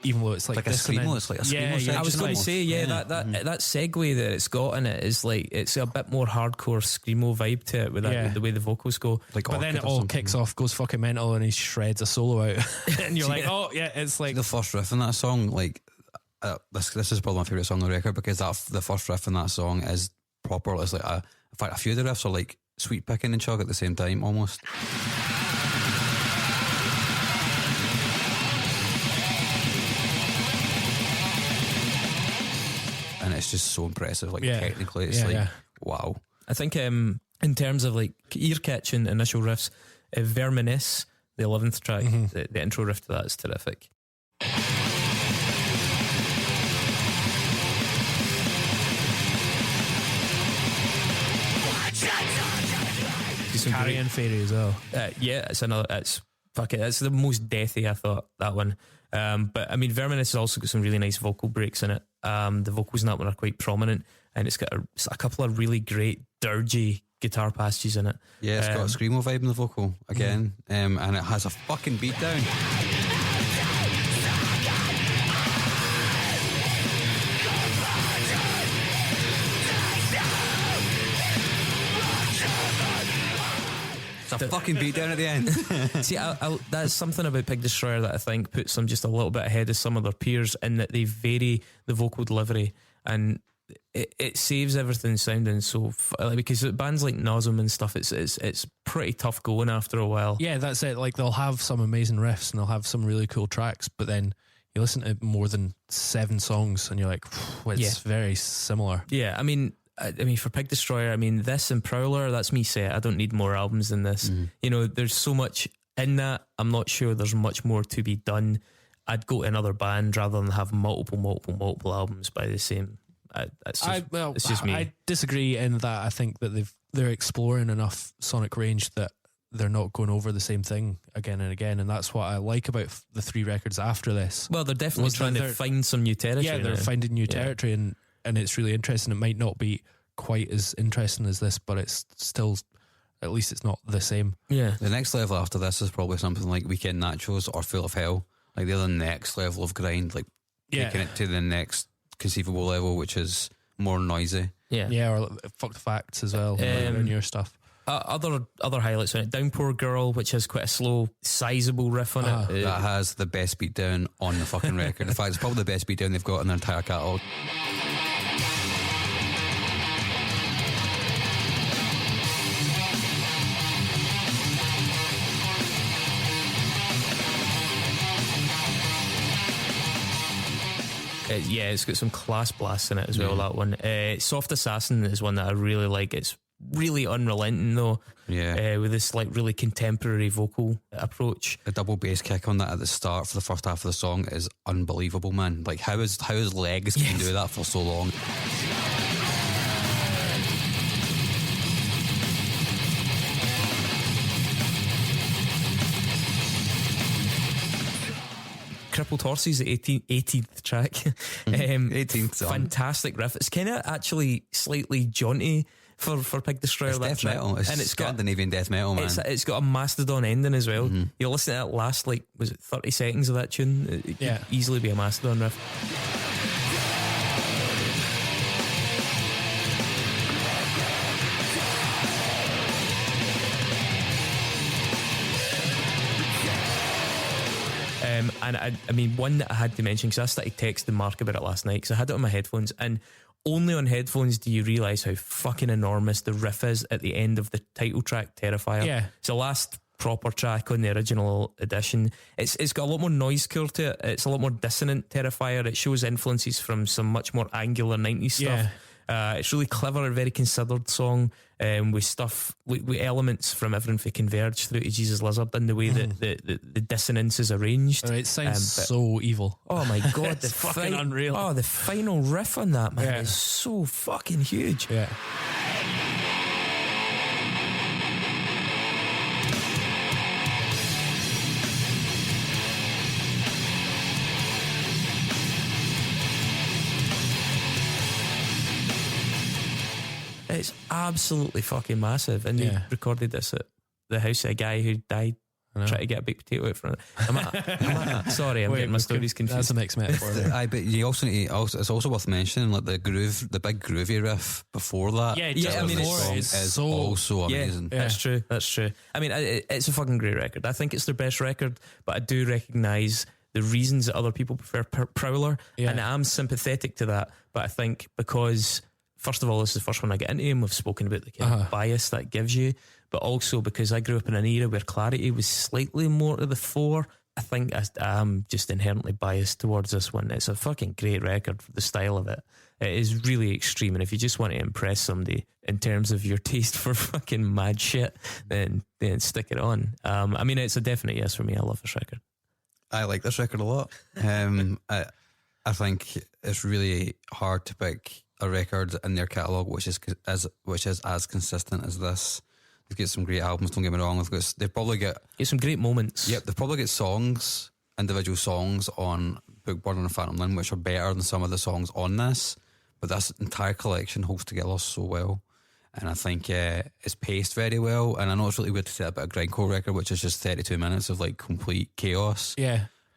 Even though it's like a screamo, it's like a screamo section. I was going to say, that segue that it's got in it is like, it's a bit more hardcore screamo vibe to it with the way the vocals go. But then it all kicks off, goes fucking mental, and he shreds a solo out, and you're like, oh yeah, it's like the first riff in that song. Like this is probably my favourite song on the record because the first riff in that song is proper. It's like in fact, a few of the riffs are like sweet picking and chug at the same time almost. And it's just so impressive, technically it's wow. I think in terms of like ear-catching initial riffs, Verminis, the 11th track, the intro riff to that is terrific. Carrion Fairy as well. It's the most deathy, I thought, that one. But I mean, Verminis has also got some really nice vocal breaks in it. The vocals in that one are quite prominent, and it's got a couple of really great dirgy guitar passages in it. Yeah, it's got a screamo vibe in the vocal again, and it has a fucking beat down. It's a fucking beat down at the end. See, that's something about Pig Destroyer that I think puts them just a little bit ahead of some of their peers in that they vary the vocal delivery, and it saves everything sounding so because bands like Nosm and stuff, it's pretty tough going after a while. Yeah, that's it. Like, they'll have some amazing riffs and they'll have some really cool tracks, but then you listen to more than 7 songs and you're like, it's very similar. Yeah, I mean, for Pig Destroyer, this and Prowler, that's me set. I don't need more albums than this. There's so much in that. I'm not sure there's much more to be done. I'd go to another band rather than have multiple albums by the same it's just me. I disagree in that I think that they're exploring enough sonic range that they're not going over the same thing again and again, and that's what I like about the 3 records after this. Well, they're definitely trying to find some new territory. Yeah, they're finding new territory, and it's really interesting. It might not be quite as interesting as this, but it's still, at least it's not the same. Yeah. The next level after this is probably something like Weekend Nachos or Full of Hell. Like they're the next level of grind, like taking it to the next conceivable level, which is more noisy. Yeah, or Fuck the Facts as well, and your stuff. Other highlights on it, Downpour Girl, which has quite a slow, sizable riff on it. That has the best beatdown on the fucking record. In fact, it's probably the best beatdown they've got in their entire catalogue. It's got some class blasts in it as well, that one. Soft Assassin is one that I really like. It's really unrelenting though, with this like really contemporary vocal approach. The double bass kick on that at the start for the first half of the song is unbelievable, man. Like how his legs can do that for so long. Crippled Horses, the 18th track. 18th song. Fantastic riff. It's kind of actually slightly jaunty for Pig Destroyer. It's death metal. It's Scandinavian death metal, man. It's got a Mastodon ending as well. You listen to that last, like, was it 30 seconds of that tune? It could easily be a Mastodon riff. And I mean, one that I had to mention, because I started texting Mark about it last night, because I had it on my headphones, and only on headphones do you realise how fucking enormous the riff is at the end of the title track, Terrifyer. Yeah. It's the last proper track on the original edition. It's got a lot more noise core to it. It's a lot more dissonant, Terrifyer. It shows influences from some much more angular 90s stuff. It's really clever, a very considered song, with stuff, with elements from everything from Converge through to Jesus Lizard, and the way that the dissonance is arranged. It sounds so evil. Oh my god, it's fucking unreal. Oh, the final riff on that, man, is so fucking huge. Yeah. It's absolutely fucking massive, and they recorded this at the house of a guy who died trying to get a baked potato out from it. Sorry, I'm getting my stories confused. That's a mixed metaphor. But you also need it's also worth mentioning like the big groovy riff before that. I mean, it's so also amazing. Yeah. That's true. I mean, it's a fucking great record. I think it's their best record, but I do recognise the reasons that other people prefer Prowler, and I'm sympathetic to that. But I think because, first of all, this is the first one I get into, and we've spoken about the kind of bias that gives you, but also because I grew up in an era where Clarity was slightly more to the fore. I think I'm just inherently biased towards this one. It's a fucking great record for the style of it. It is really extreme, and if you just want to impress somebody in terms of your taste for fucking mad shit, then stick it on. I mean, it's a definite yes for me. I love this record. I like this record a lot. I think it's really hard to pick a record in their catalogue which is as consistent as this. They've got some great albums, don't get me wrong. They've probably got some great moments. Yep, they've probably got songs, individual songs on Bookburner and Phantom Limb which are better than some of the songs on this, but this entire collection holds together so well, and I think it's paced very well. And I know it's really weird to say that about a grindcore record which is just 32 minutes of like complete chaos.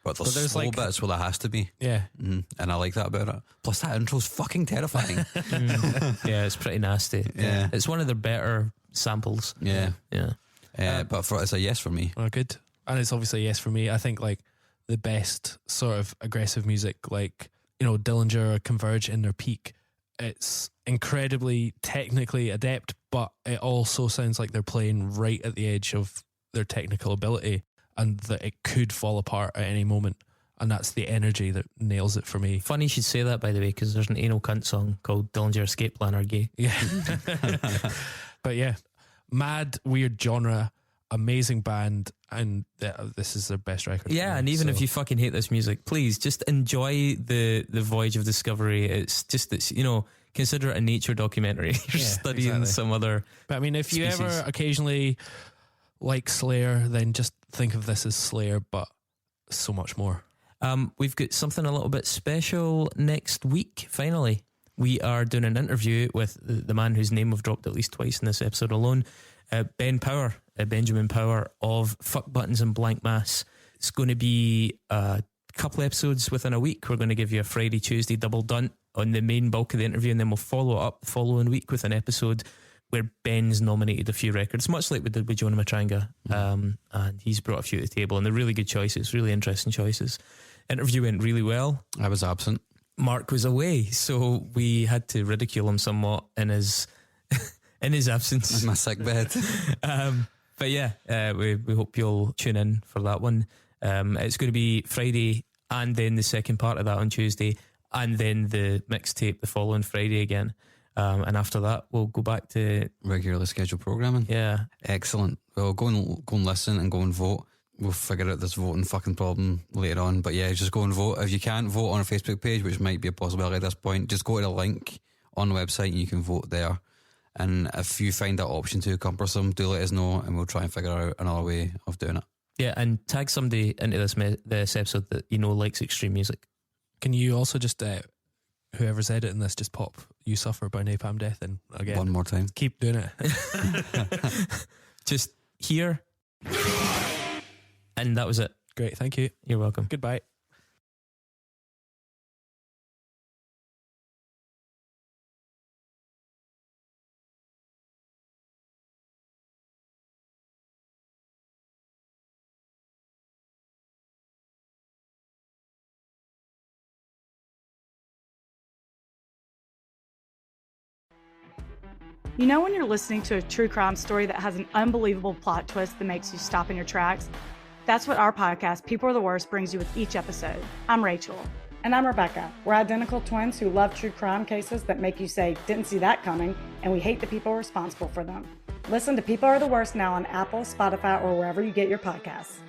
But there's slow bits where there has to be. And I like that about it. Plus that intro's fucking terrifying. Yeah, it's pretty nasty. Yeah. It's one of their better samples. Yeah. But it's a yes for me. Oh, good. And it's obviously a yes for me. I think like the best sort of aggressive music, like, you know, Dillinger or Converge in their peak, it's incredibly technically adept, but it also sounds like they're playing right at the edge of their technical ability, and that it could fall apart at any moment. And that's the energy that nails it for me. Funny you should say that, by the way, because there's an Anal Cunt song called Dillinger Escape Plan Are Gay. Yeah. But yeah, mad, weird genre. amazing band, and this is their best record. Yeah, and even if you fucking hate this music, please just enjoy the voyage of discovery. It's just, it's, you know, consider it a nature documentary. You're studying some other. But I mean, if species. you ever occasionally like Slayer, then just think of this as Slayer, but so much more. We've got something a little bit special next week. Finally, we are doing an interview with the man whose name we've dropped at least twice in this episode alone, Benjamin Power of Fuck Buttons and Blank Mass. It's going to be a couple episodes within a week. We're going to give you a Friday, Tuesday double dunt on the main bulk of the interview, and then we'll follow it up the following week with an episode where Ben's nominated a few records, much like we did with Jonah Matranga, and he's brought a few to the table, and they're really good choices, really interesting choices. Interview went really well. I was absent. Mark was away, so we had to ridicule him somewhat in his in his absence. In my sick bed. But yeah, we hope you'll tune in for that one. It's going to be Friday, and then the second part of that on Tuesday, and then the mixtape the following Friday again. And after that, we'll go back to regularly scheduled programming. Yeah, excellent. Well, go and listen and go and vote. We'll figure out this voting fucking problem later on. But yeah, just go and vote. If you can't vote on our Facebook page, which might be a possibility at this point, just go to the link on the website and you can vote there. And if you find that option too cumbersome, do let us know and we'll try and figure out another way of doing it. Yeah, and tag somebody into this episode that you know likes extreme music. Can you also just, whoever's editing this, just pop You Suffer by Napalm Death in again? One more time. Keep doing it. Just here. And that was it. Great, thank you. You're welcome. Goodbye. You know when you're listening to a true crime story that has an unbelievable plot twist that makes you stop in your tracks? That's what our podcast, People Are the Worst, brings you with each episode. I'm Rachel. And I'm Rebecca. We're identical twins who love true crime cases that make you say, didn't see that coming, and we hate the people responsible for them. Listen to People Are the Worst now on Apple, Spotify, or wherever you get your podcasts.